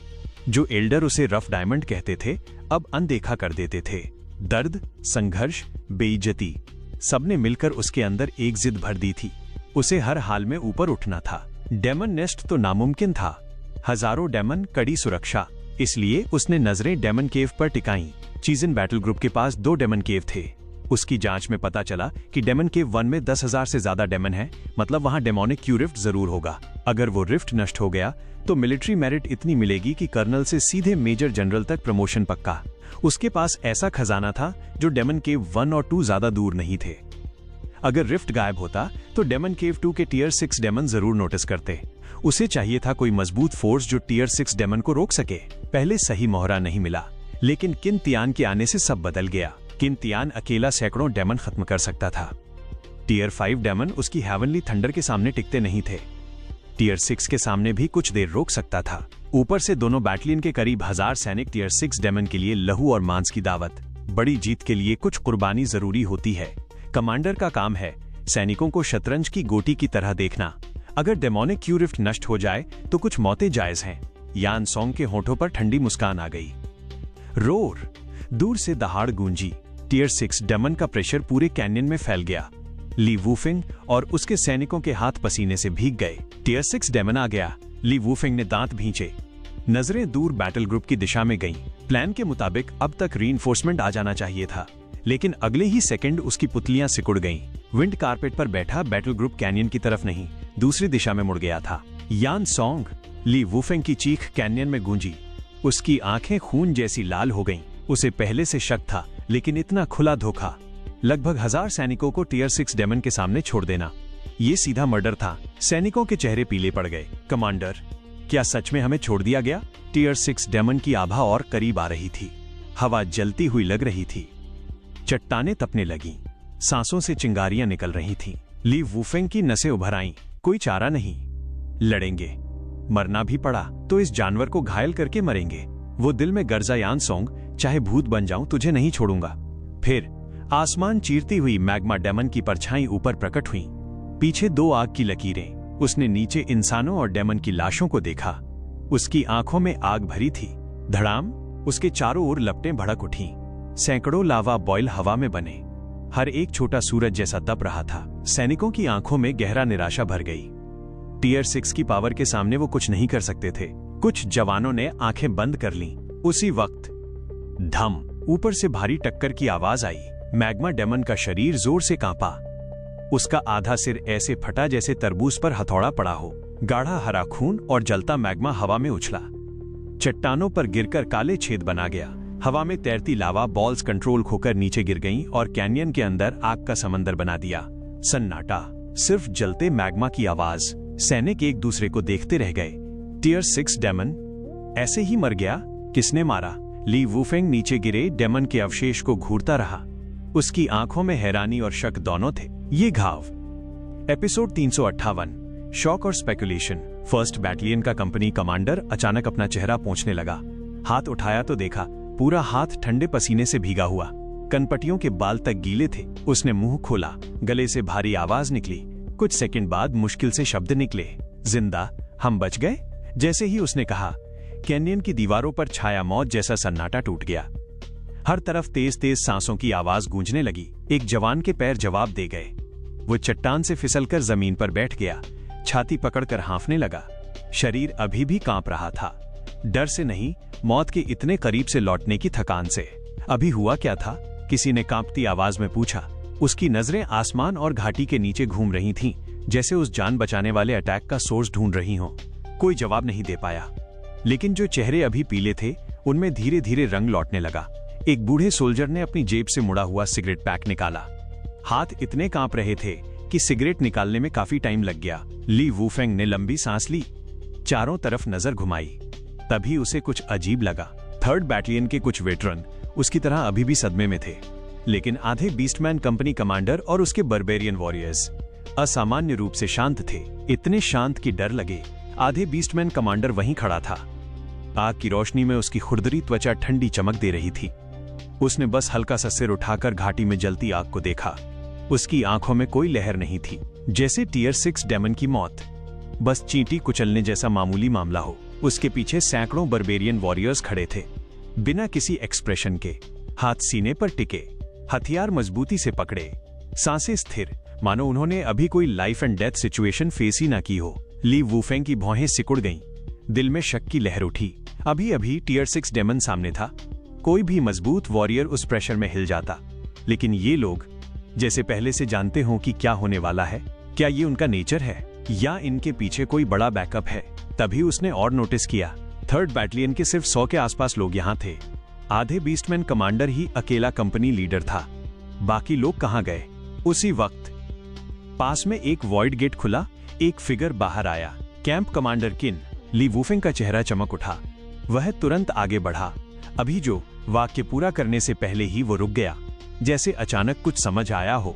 जो एल्डर उसे रफ डायमंड कहते थे, अब अनदेखा कर देते थे। दर्द, संघर्ष, बेइज्जती, सबने मिलकर उसके अंदर एक जिद भर दी थी। उसे हर हाल में ऊपर उठना था। डेमन नेस्ट तो नामुमकिन था। हजारों डेमन, कड़ी सुरक्षा। इसलिए उसने नजरें डेमन केव पर टिकाईं। चीजन बैटल ग्रुप के पास 2 डेमन केव थे। उसकी जांच में पता चला कि डेमन केव 1 में 10,000 से ज्यादा डेमन है, मतलब वहां डेमोनिक क्यू रिफ्ट जरूर होगा। अगर वो रिफ्ट नष्ट हो गया तो मिलिट्री मेरिट इतनी मिलेगी कि कर्नल से सीधे मेजर जनरल तक प्रमोशन पक्का। उसके पास ऐसा खजाना था जो डेमन केव 1 और 2 ज्यादा दूर नहीं थे। अगर रिफ्ट गायब होता तो डेमन केव 2 के टियर 6 डेमन जरूर नोटिस करते। उसे चाहिए था कोई मजबूत फोर्स जो टियर 6 डेमन को रोक सके। पहले सही मोहरा नहीं मिला, लेकिन किन तियान के आने से सब बदल गया। किन तियान अकेला सैकड़ों डेमन खत्म कर सकता था। टियर 5 डेमन उसकी हेवनली थंडर के सामने टिकते नहीं थे। टियर 6 के सामने भी कुछ देर रोक सकता था। ऊपर से दोनों बैटलियन के करीब 1000 सैनिक टियर 6 डेमन के लिए लहू और मांस की दावत। बड़ी जीत के लिए कुछ कुर्बानी जरूरी होती है। कमांडर का काम है सैनिकों को शतरंज की गोटी की तरह देखना। अगर डेमोनिक क्यू रिफ्ट नष्ट हो जाए तो कुछ मौतें जायज हैं। यान सोंग के होठों पर ठंडी मुस्कान आ गई। रोर, दूर से दहाड़ गूंजी। टियर 6 डेमन का प्रेशर पूरे कैनियन में फैल गया। ली वुफिंग और उसके सैनिकों के हाथ पसीने से भीग गए। टियर 6 डेमन आ गया। ली वुफिंग ने दांत भींचे। नजरें दूर बैटल ग्रुप की दिशा में गईं। प्लान के मुताबिक अब तक रीइंफोर्समेंट आ जाना चाहिए था, लेकिन अगले ही सेकंड उसकी पुतलियां सिकुड़ गईं। विंड कारपेट पर बैठा बैटल ग्रुप कैनियन की तरफ नहीं, दूसरी दिशा में मुड़ गया था। यान सोंग, ली वुफिंग की चीख कैनियन में गूंजी। उसकी आंखें खून जैसी लाल हो गईं। उसे पहले से शक था, लेकिन इतना खुला धोखा। लगभग 1000 सैनिकों को टियर 6 डेमन के सामने छोड़ देना, ये सीधा मर्डर था। सैनिकों के चेहरे पीले पड़ गए। कमांडर, क्या सच में हमें छोड़ दिया गया? टियर 6 डेमन की आभा और करीब आ रही थी। हवा जलती हुई लग रही थी। चट्टानें तपने लगीं। सांसों से चिंगारियां निकल रही थीं। ली वुफिंग की नसें उभर आईं। कोई चारा नहीं, लड़ेंगे। मरना भी पड़ा तो इस जानवर को घायल करके मरेंगे। वो दिल में गर्जा, यान सोंग, चाहे भूत बन जाऊं तुझे नहीं छोड़ूंगा। फिर आसमान चीरती हुई मैग्मा डेमन की परछाई ऊपर प्रकट हुई। पीछे 2 आग की लकीरें। उसने नीचे इंसानों और डेमन की लाशों को देखा। उसकी आंखों में आग भरी थी। धड़ाम, उसके चारों ओर लपटें भड़क उठीं। सैकड़ों लावा बॉयल हवा में बने। हर एक छोटा सूरज जैसा तप रहा था। सैनिकों की आंखों में गहरा निराशा भर गई। टियर 6 की पावर के सामने वो कुछ नहीं कर सकते थे। कुछ जवानों ने आंखें बंद कर लीं। उसी वक्त धम, ऊपर से भारी टक्कर की आवाज आई। मैग्मा डेमन का शरीर जोर से कांपा। उसका आधा सिर ऐसे फटा जैसे तरबूज पर हथौड़ा पड़ा हो। गाढ़ा हरा खून और जलता मैग्मा हवा में उछला। चट्टानों पर गिरकर काले छेद बना गया। हवा में तैरती लावा बॉल्स कंट्रोल खोकर नीचे गिर गईं और कैनियन के अंदर आग का समंदर बना दिया। सन्नाटा, सिर्फ जलते मैग्मा की आवाज। सैनिक एक दूसरे को देखते रह गए। टियर 6 डेमन ऐसे ही मर गया? किसने मारा? ली वुफिंग नीचे गिरे डेमन के अवशेष को घूरता रहा। उसकी आंखों में हैरानी और शक दोनों थे। ये घाव। एपिसोड 358, शॉक और स्पेकुलेशन। फर्स्ट बैटलियन का कंपनी कमांडर अचानक अपना चेहरा पोंछने लगा। हाथ उठाया तो देखा पूरा हाथ ठंडे पसीने से भीगा हुआ। कनपटियों के बाल तक गीले थे। उसने मुंह खोला। गले से भारी आवाज निकली। कुछ सेकंड बाद मुश्किल से शब्द निकले, जिंदा, हम बच गए। जैसे ही उसने कहा, कैनियन की दीवारों पर छाया मौत जैसा सन्नाटा टूट गया। हर तरफ तेज तेज सांसों की आवाज गूंजने लगी। एक जवान के पैर जवाब दे गए। वो चट्टान से फिसलकर जमीन पर बैठ गया, छाती पकड़कर हांफने लगा। शरीर अभी भी कांप रहा था, डर से नहीं, मौत के इतने करीब से लौटने की थकान से। अभी हुआ क्या था? किसी ने कांपती आवाज में पूछा। उसकी नजरें आसमान और घाटी के नीचे घूम रही थीं, जैसे उस जान बचाने वाले अटैक का सोर्स ढूंढ रही हों। कोई जवाब नहीं दे पाया, लेकिन जो चेहरे अभी पीले थे उनमें धीरे धीरे रंग लौटने लगा। एक बूढ़े सोल्जर ने अपनी जेब से मुड़ा हुआ सिगरेट पैक निकाला। हाथ इतने कांप रहे थे कि सिगरेट निकालने में काफी टाइम लग गया। ली वूफेंग ने लंबी सांस ली, चारों तरफ नजर घुमाई। तभी उसे कुछ अजीब लगा। 3rd बैटालियन के कुछ वेटरन उसकी तरह अभी भी सदमे में थे, लेकिन आधे बीस्टमैन कंपनी कमांडर और उसके बर्बेरियन वॉरियर्स असामान्य रूप से शांत थे, इतने शांत कि डर लगे। आधे बीस्टमैन कमांडर वहीं खड़ा था। आग की रोशनी में उसकी खुरदरी त्वचा ठंडी चमक दे रही थी। उसने बस हल्का सा सिर उठाकर घाटी में जलती आग को देखा। उसकी आंखों में कोई लहर नहीं थी, जैसे टियर 6 डेमन की मौत, बस चींटी कुचलने जैसा मामूली मामला हो। उसके पीछे सैकड़ों बर्बेरियन वॉरियर्स खड़े थे, बिना किसी एक्सप्रेशन के, हाथ सीने पर टिके, हथियार मजबूती से पकड़े, सांसें स्थिर, मानो उन्होंने अभी कोई life and death situation face ही ना की हो। ली वूफेंग की भौहें सिकुड़ गईं, दिल में शक की लहर उठी। अभी अभी टियर 6 डेमन सामने था, कोई भी मजबूत वॉरियर उस प्रेशर में हिल जाता, लेकिन ये लोग जैसे पहले से जानते हों कि क्या होने वाला है। क्या ये उनका नेचर है या इनके पीछे कोई बड़ा बैकअप है? तभी उसने और नोटिस किया, 3rd बैटालियन के सिर्फ 100 के आसपास लोग यहाँ थे। आधे बीस्टमैन कमांडर ही अकेला कंपनी लीडर था, बाकी लोग कहाँ गए? उसी वक्त पास में एक वॉइड गेट खुला, एक फिगर बाहर आया। कैंप कमांडर किन। ली वूफेंग का चेहरा चमक उठा, वह तुरंत आगे बढ़ा। अभी जो वाक्य पूरा करने से पहले ही वो रुक गया, जैसे अचानक कुछ समझ आया हो।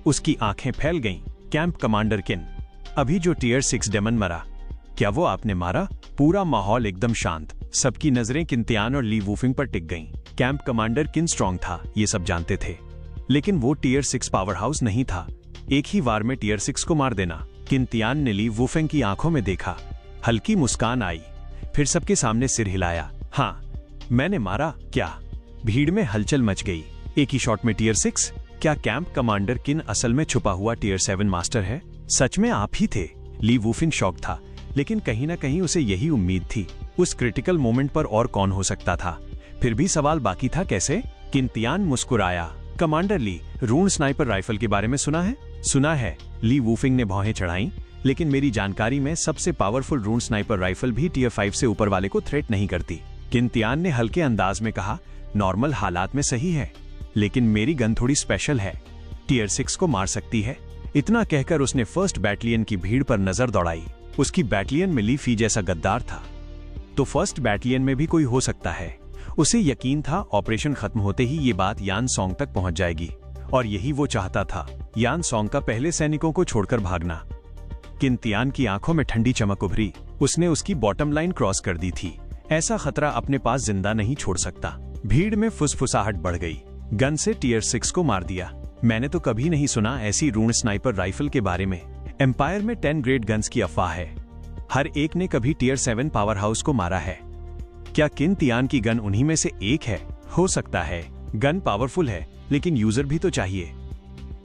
उसकी आंखें फैल गईं। कैंप कमांडर किन, अभी जो टियर 6 डेमन मरा, क्या वो आपने मारा? पूरा माहौल एकदम शांत, सबकी नजरें किंतियान और ली वूफेंग पर टिक गईं। कैंप कमांडर किन स्ट्रॉन्ग था, ये सब जानते थे, लेकिन वो टियर 6 पावर हाउस नहीं था। एक ही वार में टियर 6 को मार देना। किंतियान ने ली वूफेंग की आंखों में देखा, हल्की मुस्कान आई, फिर सबके सामने सिर हिलाया। हाँ, मैंने मारा। क्या? भीड़ में हलचल मच गई। एक ही शॉट में टियर 6? क्या कैंप कमांडर किन असल में छुपा हुआ टियर 7 मास्टर है? सच में आप ही थे? ली वूफेंग शॉक था, लेकिन कहीं ना कहीं उसे यही उम्मीद थी। उस क्रिटिकल मोमेंट पर और कौन हो सकता था? फिर भी सवाल बाकी था, कैसे? किंतियान मुस्कुराया। कमांडर ली, रून स्नाइपर राइफल के बारे में सुना है? सुना है, ली वूफेंग ने भौहें चढ़ाई, लेकिन मेरी जानकारी में सबसे पावरफुल रून स्नाइपर राइफल भी टियर 5 से ऊपर वाले को थ्रेट नहीं करती। किंतियान ने हल्के अंदाज में कहा, नॉर्मल हालात में सही है, लेकिन मेरी गन थोड़ी स्पेशल है, टियर 6 को मार सकती है। इतना कहकर उसने 1st बैटालियन की भीड़ पर नजर दौड़ाई। उसकी बैटालियन में ली फी जैसा गद्दार था, तो 1st बैटालियन में भी कोई हो सकता है। उसे यकीन था ऑपरेशन खत्म होते ही ये बात यान सोंग तक पहुंच जाएगी, और यही वो चाहता था, यान सोंग का पहले सैनिकों को छोड़कर भागना। किंतियान की आंखों में ठंडी चमक उभरी। उसने उसकी बॉटम लाइन क्रॉस कर दी थी। ऐसा खतरा अपने पास जिंदा नहीं छोड़ सकता। भीड़ में फुसफुसाहट बढ़ गई। गन से टियर 6 को मार दिया। मैंने तो कभी नहीं सुना ऐसी रून स्नाइपर राइफल के बारे में। एम्पायर में 10 ग्रेड गन्स की अफवाह है, हर एक ने कभी टियर 7 पावर हाउस को मारा है। क्या किंतियान की गन उन्हीं में से एक है? हो सकता है। गन पावरफुल है, लेकिन यूजर भी तो चाहिए।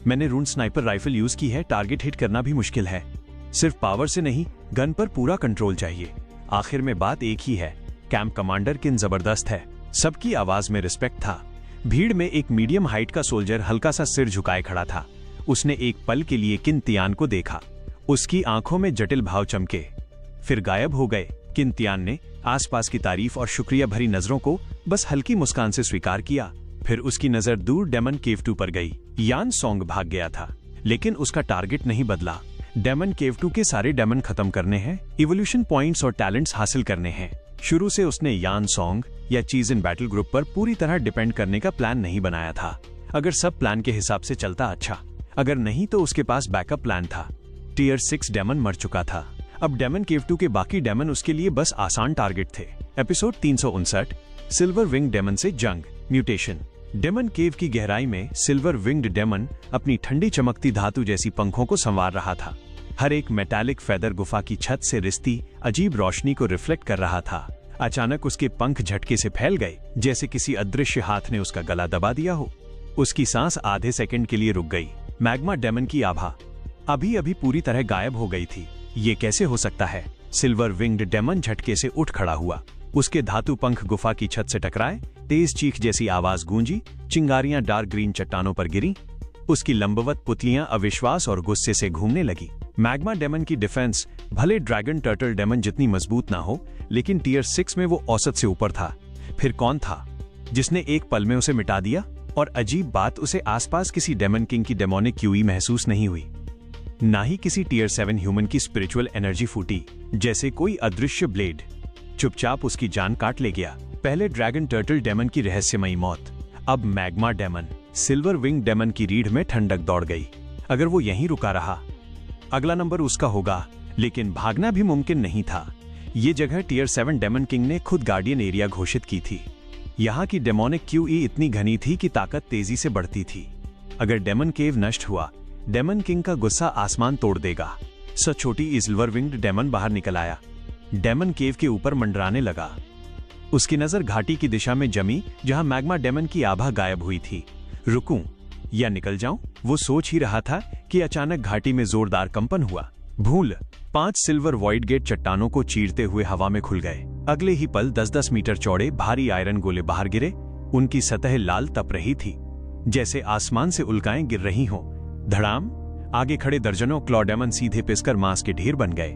मैंने रून स्नाइपर राइफल यूज की है, टारगेट हिट करना भी मुश्किल है। सिर्फ पावर से नहीं, गन पर पूरा कंट्रोल चाहिए। आखिर में बात एक ही है, कैंप कमांडर किन जबरदस्त है। सबकी आवाज में रिस्पेक्ट था। भीड़ में एक मीडियम हाइट का सोल्जर हल्का सा सिर झुकाए खड़ा था। उसने एक पल के लिए किंतियान को देखा। उसकी आंखों में जटिल भाव चमके, फिर गायब हो गए। किंतियान ने आसपास की तारीफ और शुक्रिया भरी नजरों को बस हल्की मुस्कान से स्वीकार किया। फिर उसकी नजर दूर डेमन केव 2 पर गई। यान सोंग भाग गया था, लेकिन उसका टारगेट नहीं बदला। डेमन केव 2 के सारे डेमन खत्म करने हैं, इवोल्यूशन पॉइंट्स और टैलेंट्स हासिल करने हैं। शुरू से उसने यान सोंग या चीज इन बैटल ग्रुप पर पूरी तरह डिपेंड करने का प्लान नहीं बनाया था। अगर सब प्लान के हिसाब से चलता अच्छा, अगर नहीं तो उसके पास बैकअप प्लान था। टियर 6 डेमन मर चुका था, अब डेमन केव 2 के बाकी डेमन उसके लिए बस आसान टारगेट थे। एपिसोड 359, सिल्वर विंग डेमन से जंग, म्यूटेशन। डेमन केव की गहराई में सिल्वर विंग्ड डेमन अपनी ठंडी चमकती धातु जैसी पंखों को संवार रहा था। हर एक मेटालिक फेदर गुफा की छत से रिश्ती अजीब रोशनी को रिफ्लेक्ट कर रहा था। अचानक उसके पंख झटके से फैल गए, जैसे किसी अदृश्य हाथ ने उसका गला दबा दिया हो। उसकी सांस आधे सेकंड के लिए रुक गई। मैग्मा डेमन की आभा अभी अभी पूरी तरह गायब हो गई थी। ये कैसे हो सकता है? सिल्वर विंग्ड डेमन झटके से उठ खड़ा हुआ। उसके धातु पंख गुफा की छत से टकराए, तेज चीख जैसी आवाज गूंजी, चिंगारियां डार्क ग्रीन चट्टानों पर गिरी। उसकी लंबवत पुतलियां अविश्वास और गुस्से से घूमने लगी। मैग्मा डेमन की डिफेंस भले ड्रैगन टर्टल डेमन जितनी मजबूत ना हो, लेकिन टियर 6 में वो औसत से ऊपर था। फिर कौन था जिसने एक पल में उसे मिटा दिया? और अजीब बात, उसे आसपास किसी डेमन किंग की डेमोनिक क्यूई महसूस नहीं हुई, ना ही किसी टियर 7 ह्यूमन की स्पिरिचुअल एनर्जी फूटी। जैसे कोई अदृश्य ब्लेड चुपचाप उसकी जान काट ले गया। पहले ड्रैगन टर्टल डेमन की रहस्यमयी मौत, अब magma demon. Silver wing demon की रीढ़ में ठंडक दौड़ गई। अगर वो यहीं रुका रहा, अगला नंबर उसका होगा। लेकिन भागना भी मुमकिन नहीं था। ये जगह टियर 7 डेमन किंग ने खुद गार्डियन एरिया घोषित की थी। यहाँ की डेमोनिक क्यूई इतनी घनी थी कि ताकत तेजी से बढ़ती थी। अगर डेमन केव नष्ट हुआ, डेमन किंग का गुस्सा आसमान तोड़ देगा। सो छोटी सिल्वर विंग्ड डेमन बाहर निकल आया। डेमन केव के ऊपर मंडराने लगा। उसकी नजर घाटी की दिशा में जमी, जहां मैग्मा डेमन की आभा गायब हुई थी। रुकूं या निकल जाऊं, वो सोच ही रहा था कि अचानक घाटी में जोरदार कंपन हुआ। भूल 5 सिल्वर वॉइड गेट चट्टानों को चीरते हुए हवा में खुल गए। अगले ही पल 10-10 मीटर चौड़े भारी आयरन गोले बाहर गिरे। उनकी सतह लाल तप रही थी, जैसे आसमान से उल्काएं गिर रही हों। धड़ाम! आगे खड़े दर्जनों क्लॉडेमन सीधे पिसकर मांस के ढेर बन गए।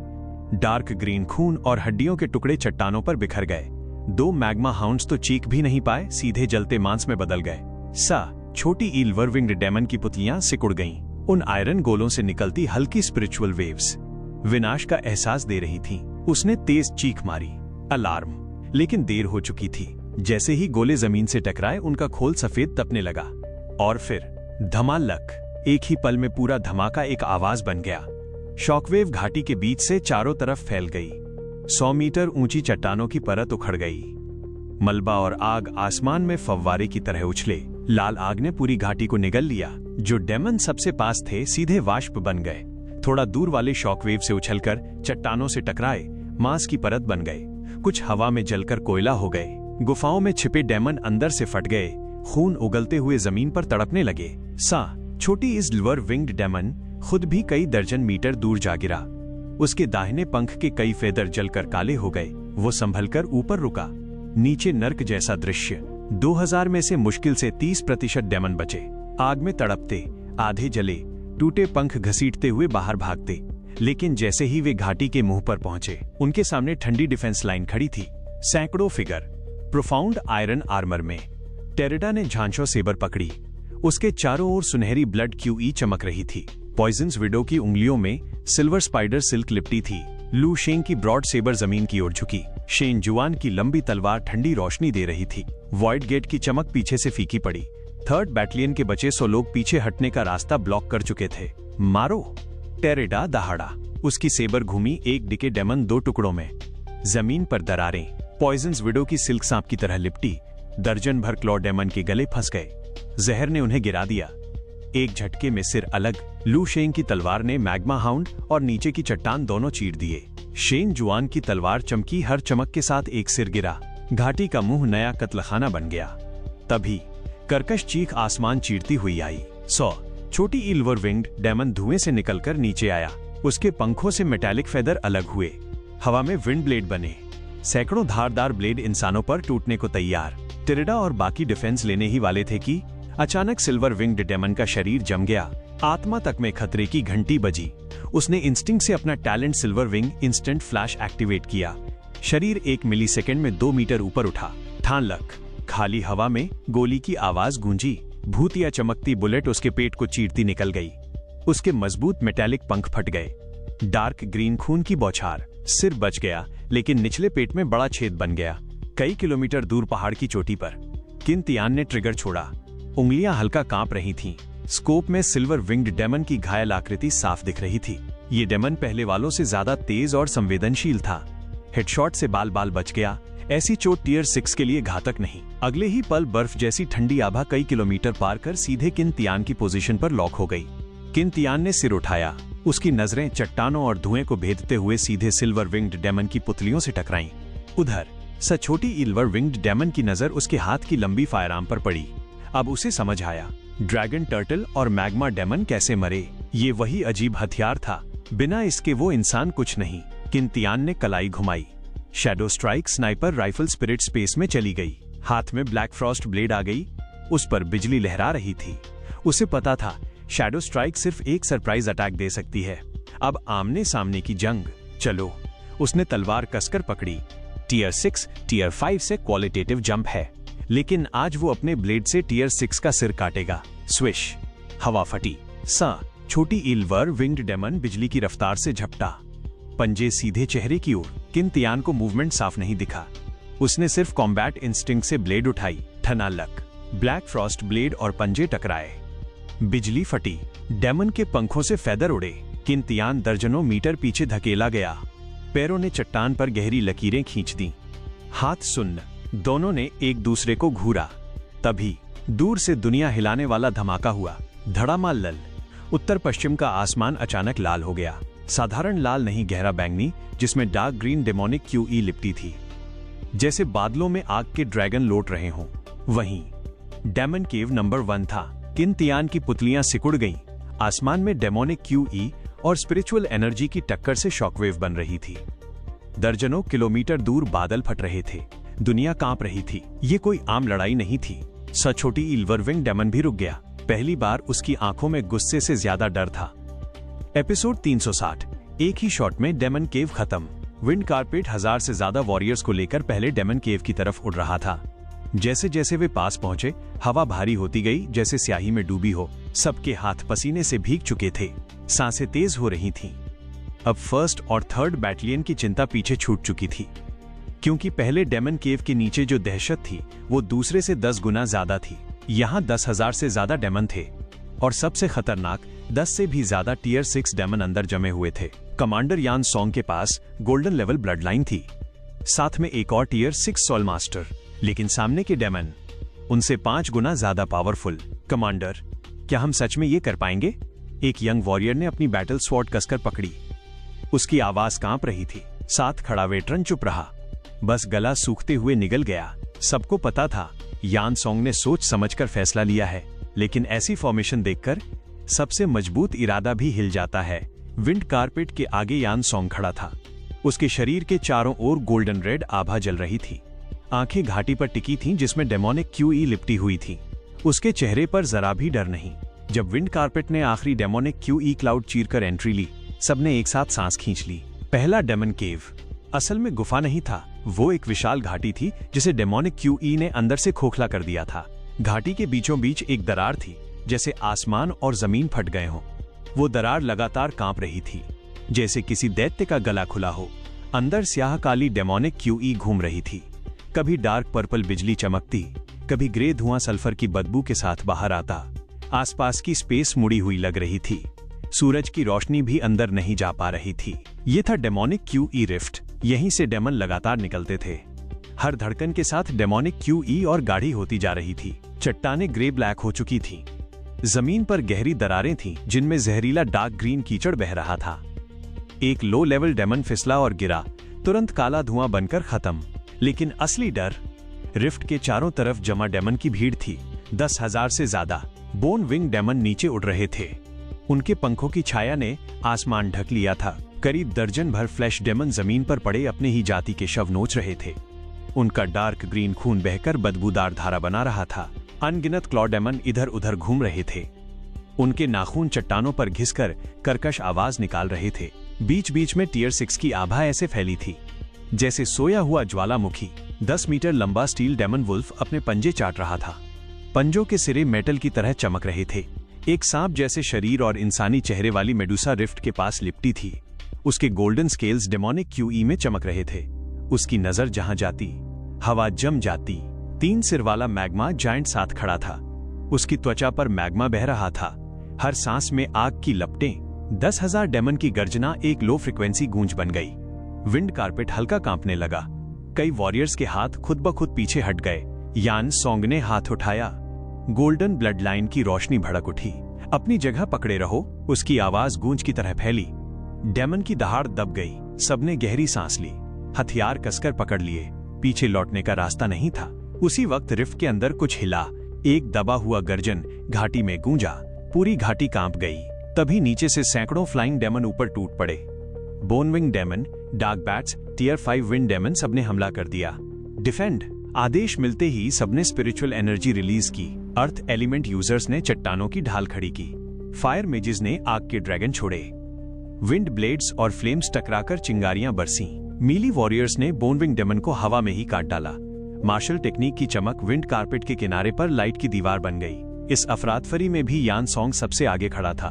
डार्क ग्रीन खून और हड्डियों के टुकड़े चट्टानों पर बिखर गए। 2 मैग्मा हाउंड्स तो चीख भी नहीं पाए, सीधे जलते मांस में बदल गए। छोटी सिल्वर विंग्ड डेमन की पुतलियां सिकुड़ गईं। उन आयरन गोलों से निकलती हल्की स्पिरिचुअल वेव्स विनाश का एहसास दे रही थीं। उसने तेज चीख मारी, अलार्म, लेकिन देर हो चुकी थी। जैसे ही गोले जमीन से टकराए, उनका खोल सफेद तपने लगा। और फिर धमालक! एक ही पल में पूरा धमाका एक आवाज बन गया। शॉकवेव घाटी के बीच से चारों तरफ फैल गई। 100 मीटर ऊंची चट्टानों की परत उखड़ गई। मलबा और आग आसमान में फव्वारे की तरह उछले। लाल आग ने पूरी घाटी को निगल लिया। जो डेमन सबसे पास थे, सीधे वाष्प बन गए। थोड़ा दूर वाले शॉकवेव से उछलकर चट्टानों से टकराए, मांस की परत बन गए। कुछ हवा में जलकर कोयला हो गए। गुफाओं में छिपे डेमन अंदर से फट गए, खून उगलते हुए जमीन पर तड़पने लगे। छोटी सिल्वर विंग्ड डेमन खुद भी कई दर्जन मीटर दूर जा गिरा। उसके दाहिने पंख के कई फेदर जलकर काले हो गए। वो संभलकर ऊपर रुका। नीचे नर्क जैसा दृश्य। 2000 में से मुश्किल से 30% डेमन बचे, आग में तड़पते, आधे जले, टूटे पंख घसीटते हुए बाहर भागते। लेकिन जैसे ही वे घाटी के मुंह पर पहुंचे, उनके सामने ठंडी डिफेंस लाइन खड़ी थी। सैकड़ों फिगर प्रोफाउंड आयरन आर्मर में। टेरिडा ने झांझों सेबर पकड़ी। उसके चारों ओर सुनहरी ब्लड क्यूई चमक रही थी। पॉइजन्स विडो की उंगलियों में सिल्वर स्पाइडर सिल्क लिपटी थी। लू शेंग की ब्रॉड सेबर जमीन की ओर झुकी। शेन जुआन की लंबी तलवार ठंडी रोशनी दे रही थी। वॉइड गेट की चमक पीछे से फीकी पड़ी। 3rd बैटलियन के बचे 100 लोग पीछे हटने का रास्ता ब्लॉक कर चुके थे। मारो! टेरिडा दहाड़ा। उसकी सेबर घूमी, एक डिके डेमन 2 टुकड़ों में। जमीन पर दरारें पॉइजन्स विडो की सिल्क सांप की तरह लिपटी। दर्जन भर क्लॉ डेमन के गले फंस गए। जहर ने उन्हें गिरा दिया। एक झटके में सिर अलग। लू शेंग की तलवार ने मैग्मा हाउंड और नीचे की चट्टान दोनों चीर दिए। शेन जुआन की तलवार चमकी, हर चमक के साथ एक सिर गिरा। घाटी का मुंह नया कत्लखाना बन गया। तभी कर्कश चीख आसमान चीरती हुई आई। छोटी सिल्वर विंग्ड डेमन धुएं से निकलकर नीचे आया। उसके पंखों से मेटालिक फेदर अलग हुए, हवा में विंड ब्लेड बने। सैकड़ों धारदार ब्लेड इंसानों पर टूटने को तैयार। टेरिडा और बाकी डिफेंस लेने ही वाले थे कि अचानक सिल्वर विंग्ड डेमन का शरीर जम गया। आत्मा तक में खतरे की घंटी बजी। उसने इंस्टिंक्ट से अपना talent silver wing instant flash activate किया। शरीर 1 मिलीसेकंड में 2 मीटर ऊपर उठा। ठान लक! खाली हवा में गोली की आवाज गूंजी। भूतिया चमकती बुलेट उसके पेट को चीरती निकल गई। उसके मजबूत मेटालिक पंख फट गए। डार्क ग्रीन खून की बौछार। सिर बच गया, लेकिन निचले पेट में बड़ा छेद बन गया। कई किलोमीटर दूर पहाड़ की चोटी पर किन तियान ने ट्रिगर छोड़ा। उंगलियां हल्का कांप रही थीं। स्कोप में सिल्वर विंग्ड डेमन की घायल आकृति साफ दिख रही थी। ये डेमन पहले वालों से ज्यादा तेज और संवेदनशील था। हेडशॉट से बाल बाल बच गया। ऐसी चोट टियर 6 के लिए घातक नहीं। अगले ही पल बर्फ जैसी ठंडी आभा कई किलोमीटर पार कर सीधे किन तियान की पोजीशन पर लॉक हो गई। किन तियान ने सिर उठाया। उसकी नजरें चट्टानों और धुएं को भेदते हुए सीधे सिल्वर विंग्ड डेमन की पुतलियों से टकराईं। उधर छोटी इल्वर विंग्ड डेमन की नजर उसके हाथ की लंबी फायरआर्म पर पड़ी। अब उसे समझ आया, ड्रैगन टर्टल और मैग्मा डेमन कैसे मरे। ये वही अजीब हथियार था, बिना इसके वो इंसान कुछ नहीं। किंतियान ने कलाई घुमाई। Shadow strike sniper rifle spirit space में चली गई। हाथ में ब्लैक फ्रॉस्ट ब्लेड आ गई। उस पर बिजली लहरा रही थी। उसे पता था शैडो स्ट्राइक सिर्फ एक सरप्राइज अटैक दे सकती है। अब आमने सामने की जंग। चलो। उसने तलवार कसकर पकड़ी। टियर 6 टियर 5 से क्वालिटेटिव जंप है, लेकिन आज वो अपने ब्लेड से टियर 6 का सिर काटेगा। स्विश। हवा फटी। छोटी इल्वर विंग्ड डेमन बिजली की रफ्तार से झपटा। पंजे सीधे चेहरे की ओर। किंतियान को मूवमेंट साफ नहीं दिखा। उसने सिर्फ कॉम्बैट इंस्टिंक्ट से ब्लेड उठाई। ठना लक। ब्लैक फ्रॉस्ट ब्लेड और पंजे टकराए। बिजली फटी। डेमन के पंखों से फेदर उड़े। किंतियान दर्जनों मीटर पीछे धकेला गया। पैरों ने चट्टान पर गहरी लकीरें खींच दी। हाथ सुन्न। दोनों ने एक दूसरे को घूरा। तभी दूर से दुनिया हिलाने वाला धमाका हुआ। धड़ामाल। उत्तर पश्चिम का आसमान अचानक लाल हो गया। साधारण लाल नहीं, गहरा बैंगनी, जिसमें डार्क ग्रीन डेमोनिक QE लिपटी थी, जैसे बादलों में आग के ड्रैगन लौट रहे हों। वहीं डेमन केव नंबर 1 था। किंतियान की पुतलियां सिकुड़ गईं। आसमान में डेमोनिक QE और स्पिरिचुअल एनर्जी की टक्कर से शॉकवेव बन रही थी। दर्जनों किलोमीटर दूर बादल फट रहे थे। दुनिया कांप रही थी। ये कोई आम लड़ाई नहीं थी। छोटी इल्वरविंग डेमन भी रुक गया। पहली बार उसकी आंखों में गुस्से से ज्यादा डर था। एपिसोड 360। एक ही शॉट में डेमन केव खत्म। विंड कारपेट 1000 से ज्यादा वॉरियर्स को लेकर पहले डेमन केव की तरफ उड़ रहा था। जैसे जैसे वे पास पहुंचे, हवा भारी होती गई, जैसे स्याही में डूबी हो। सबके हाथ पसीने से भीग चुके थे। सांसें तेज हो रही थीं। अब फर्स्ट और थर्ड बैटलियन की चिंता पीछे छूट चुकी थी, क्योंकि पहले डेमन केव के नीचे जो दहशत थी वो दूसरे से 10 गुना ज्यादा थी। यहाँ 10,000 से ज्यादा डेमन थे, और सबसे खतरनाक 10 से भी ज्यादा टियर 6 डेमन अंदर जमे हुए थे। कमांडर यान सॉन्ग के पास गोल्डन लेवल ब्लड लाइन थी, साथ में एक और टियर 6 सोल मास्टर। लेकिन सामने के डेमन उनसे 5 गुना ज्यादा पावरफुल। कमांडर, क्या हम सच में ये कर पाएंगे? एक यंग वॉरियर ने अपनी बैटल स्वॉर्ड कसकर पकड़ी। उसकी आवाज कांप रही थी। साथ खड़ा वेटरन चुप रहा, बस गला सूखते हुए निगल गया। सबको पता था यान सॉन्ग ने सोच समझकर फैसला लिया है, लेकिन ऐसी फॉर्मेशन देखकर सबसे मजबूत इरादा भी हिल जाता है। विंड कारपेट के आगे यान सॉन्ग खड़ा था। उसके शरीर के चारों ओर गोल्डन रेड आभा जल रही थी। आंखें घाटी पर टिकी थीं, जिसमें डेमोनिक QE लिपटी हुई थी। उसके चेहरे पर जरा भी डर नहीं। जब विंड कारपेट ने आखिरी डेमोनिक QE क्लाउड चीरकर एंट्री ली, सबने एक साथ सांस खींच ली। पहला डेमन केव असल में गुफा नहीं था, वो एक विशाल घाटी थी जिसे डेमोनिक QE ने अंदर से खोखला कर दिया था। घाटी के बीचों बीच एक दरार थी, जैसे आसमान और जमीन फट गए हों। वो दरार लगातार कांप रही थी, जैसे किसी दैत्य का गला खुला हो। अंदर स्याह काली डेमोनिक QE घूम रही थी। कभी डार्क पर्पल बिजली चमकती, कभी ग्रे धुआं सल्फर की बदबू के साथ बाहर आता। आसपास की स्पेस मुड़ी हुई लग रही थी। सूरज की रोशनी भी अंदर नहीं जा पा रही थी। ये था डेमोनिक QE रिफ्ट। यहीं से डेमन लगातार निकलते थे। हर धड़कन के साथ डेमोनिक QE और गाढ़ी होती जा रही थी। चट्टानें ग्रे ब्लैक हो चुकी थीं। जमीन पर गहरी दरारें थीं, जिनमें जहरीला डार्क ग्रीन कीचड़ बह रहा था। एक लो लेवल डेमन फिसला और गिरा, तुरंत काला धुआं बनकर खत्म। लेकिन असली डर रिफ्ट के चारों तरफ जमा डेमन की भीड़ थी। 10,000 से ज्यादा बोन विंग डेमन नीचे उड़ रहे थे। उनके पंखों की छाया ने आसमान ढक लिया था। करीब दर्जन भर फ्लैश डेमन जमीन पर पड़े अपने ही जाति के शव नोच रहे थे। उनका डार्क ग्रीन खून बहकर बदबूदार धारा बना रहा था। अनगिनत क्लॉ डेमन इधर उधर घूम रहे थे। उनके नाखून चट्टानों पर घिसकर कर्कश आवाज निकाल रहे थे। बीच बीच में टियर 6 की आभा ऐसे फैली थी जैसे सोया हुआ ज्वालामुखी। 10 मीटर लंबा स्टील डेमन वुल्फ अपने पंजे चाट रहा था। पंजों के सिरे मेटल की तरह चमक रहे थे। एक सांप जैसे शरीर और इंसानी चेहरे वाली मेडुसा रिफ्ट के पास लिपटी थी। उसके गोल्डन स्केल्स डेमोनिक QE में चमक रहे थे। उसकी नजर जहां जाती, हवा जम जाती। 3 सिर वाला मैग्मा जायंट साथ खड़ा था। उसकी त्वचा पर मैग्मा बह रहा था। हर सांस में आग की लपटें। 10,000 डेमन की गर्जना एक लो फ्रिक्वेंसी गूंज बन गई। विंड कारपेट हल्का कांपने लगा। कई वॉरियर्स के हाथ खुद ब खुद पीछे हट गए। यान सॉन्ग ने हाथ उठाया। गोल्डन ब्लड लाइन की रोशनी भड़क उठी। अपनी जगह पकड़े रहो, उसकी आवाज गूंज की तरह फैली। डेमन की दहाड़ दब गई। सबने गहरी सांस ली, हथियार कसकर पकड़ लिए। पीछे लौटने का रास्ता नहीं था। उसी वक्त रिफ्ट के अंदर कुछ हिला। एक दबा हुआ गर्जन घाटी में गूंजा। पूरी घाटी कांप गई। तभी नीचे से सैकड़ों फ्लाइंग डेमन ऊपर टूट पड़े। Bonewing demon, dark bats, tier 5 wind demon सबने हमला कर दिया। डिफेंड आदेश मिलते ही सबने स्पिरिचुअल एनर्जी रिलीज की। अर्थ एलिमेंट यूजर्स ने चट्टानों की ढाल खड़ी की। फायर मेजेस ने आग के ड्रैगन छोड़े। विंड ब्लेड्स और फ्लेम्स टकराकर चिंगारियां बरसीं। मीली वॉरियर्स ने बोनविंग डेमन को हवा में ही काट डाला। मार्शल टेक्निक की चमक विंड कारपेट के किनारे पर लाइट की दीवार बन गई। इस अफरातफरी में भी यान सॉन्ग सबसे आगे खड़ा था।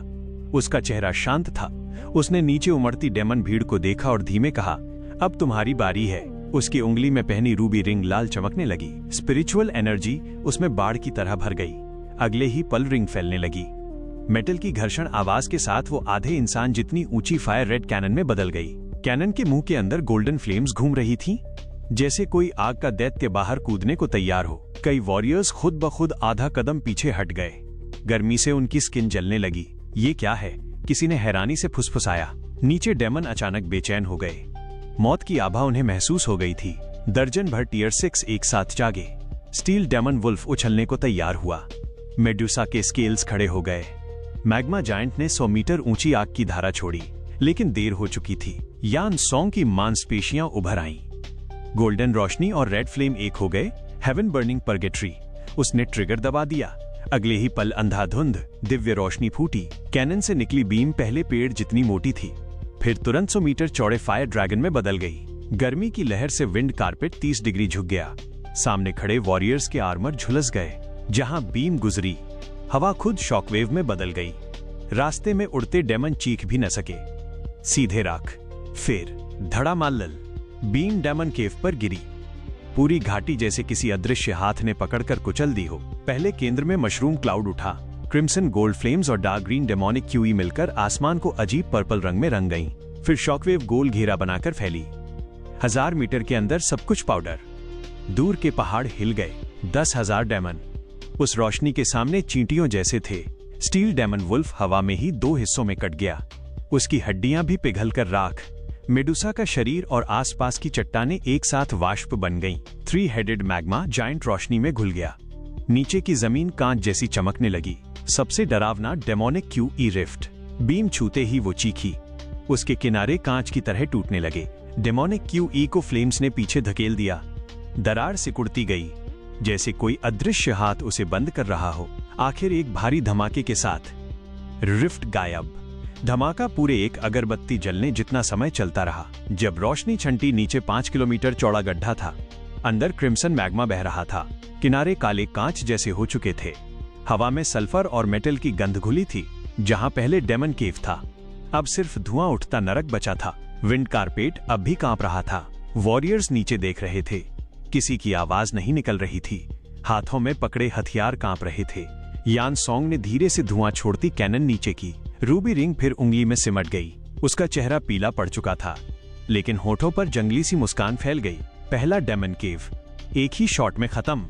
उसका चेहरा शांत था। उसने नीचे उमड़ती डेमन भीड़ को देखा और धीमे कहा, अब तुम्हारी बारी है। उसकी उंगली में पहनी रूबी रिंग लाल चमकने लगी। स्पिरिचुअल एनर्जी उसमें बाढ़ की तरह भर गई। अगले ही पल रिंग फैलने लगी। मेटल की घर्षण आवाज के साथ वो आधे इंसान जितनी ऊंची फायर रेड कैनन में बदल गई। कैनन के मुंह के अंदर गोल्डन फ्लेम्स घूम रही थीं, जैसे कोई आग का दैत्य बाहर कूदने को तैयार हो। कई वॉरियर्स खुद ब खुद आधा कदम पीछे हट गए। गर्मी से उनकी स्किन जलने लगी। ये क्या है? किसी ने हैरानी से फुसफुसाया। नीचे डेमन अचानक बेचैन हो गए। मौत की आभा उन्हें महसूस हो गई थी। दर्जन भर टियर 6 एक साथ जागे। स्टील डेमन वुल्फ उछलने को तैयार हुआ। मेडुसा के स्केल्स खड़े हो गए। मैग्मा जायंट ने 100 मीटर ऊंची आग की धारा छोड़ी, लेकिन देर हो चुकी थी। यान सॉन्ग की मांसपेशियां उभर आईं। गोल्डन रोशनी और रेड फ्लेम एक हो गए। Heaven burning purgatory. उसने ट्रिगर दबा दिया। अगले ही पल अंधाधुंध दिव्य रोशनी फूटी। कैनन से निकली बीम पहले पेड़ जितनी मोटी थी, फिर तुरंत 100 मीटर चौड़े फायर ड्रैगन में बदल गई। गर्मी की लहर से विंड कारपेट 30 डिग्री झुक गया। सामने खड़े वॉरियर्स के आर्मर झुलस गए। जहां बीम गुजरी, हवा खुद शॉकवेव में बदल गई। रास्ते में उड़ते डेमन चीख भी न सके। सीधे राख। फिर धड़ामाल्ल बीम डेमन केव पर गिरी। पूरी घाटी जैसे किसी अदृश्य हाथ ने पकड़कर कुचल दी हो। पहले केंद्र में मशरूम क्लाउड उठा। क्रिम्सन गोल्ड फ्लेम्स और डार्क ग्रीन डेमोनिक क्यूई मिलकर आसमान को अजीब पर्पल रंग में रंग गईं। फिर शॉकवेव गोल घेरा बनाकर फैली। 1000 मीटर के अंदर सब कुछ पाउडर। दूर के पहाड़ हिल गए। 10,000 डेमन उस रोशनी के सामने चींटियों जैसे थे। स्टील डेमन वुल्फ हवा में ही 2 हिस्सों में कट गया। उसकी हड्डियां भी पिघलकर राख। मेडुसा का शरीर और आसपास की चट्टानें एक साथ वाष्प बन गईं। 3 हेडेड मैग्मा जायंट रोशनी में घुल गया। नीचे की जमीन कांच जैसी चमकने लगी। सबसे डरावना डेमोनिक क्यूई रिफ्ट। बीम छूते ही वो चीखी। उसके किनारे कांच की तरह टूटने लगे। डेमोनिक क्यूई को फ्लेम्स ने पीछे धकेल दिया। दरार सिकुड़ती गई, जैसे कोई अदृश्य हाथ उसे बंद कर रहा हो। आखिर एक भारी धमाके के साथ रिफ्ट गायब। धमाका पूरे एक अगरबत्ती जलने जितना समय चलता रहा। जब रोशनी छंटी, नीचे 5 किलोमीटर चौड़ा गड्ढा था। अंदर क्रिम्सन मैग्मा बह रहा था। किनारे काले कांच जैसे हो चुके थे। हवा में सल्फर और मेटल की गंध घुली थी। जहां पहले डेमन केव था, अब सिर्फ धुआं उठता नरक बचा था। विंड कारपेट अब भी कांप रहा था। वॉरियर्स नीचे देख रहे थे। किसी की आवाज नहीं निकल रही थी। हाथों में पकड़े हथियार कांप रहे थे। यान सॉन्ग ने धीरे से धुआं छोड़ती कैनन नीचे की। रूबी रिंग फिर उंगली में सिमट गई। उसका चेहरा पीला पड़ चुका था, लेकिन होठों पर जंगली सी मुस्कान फैल गई। पहला डेमन केव एक ही शॉट में खत्म।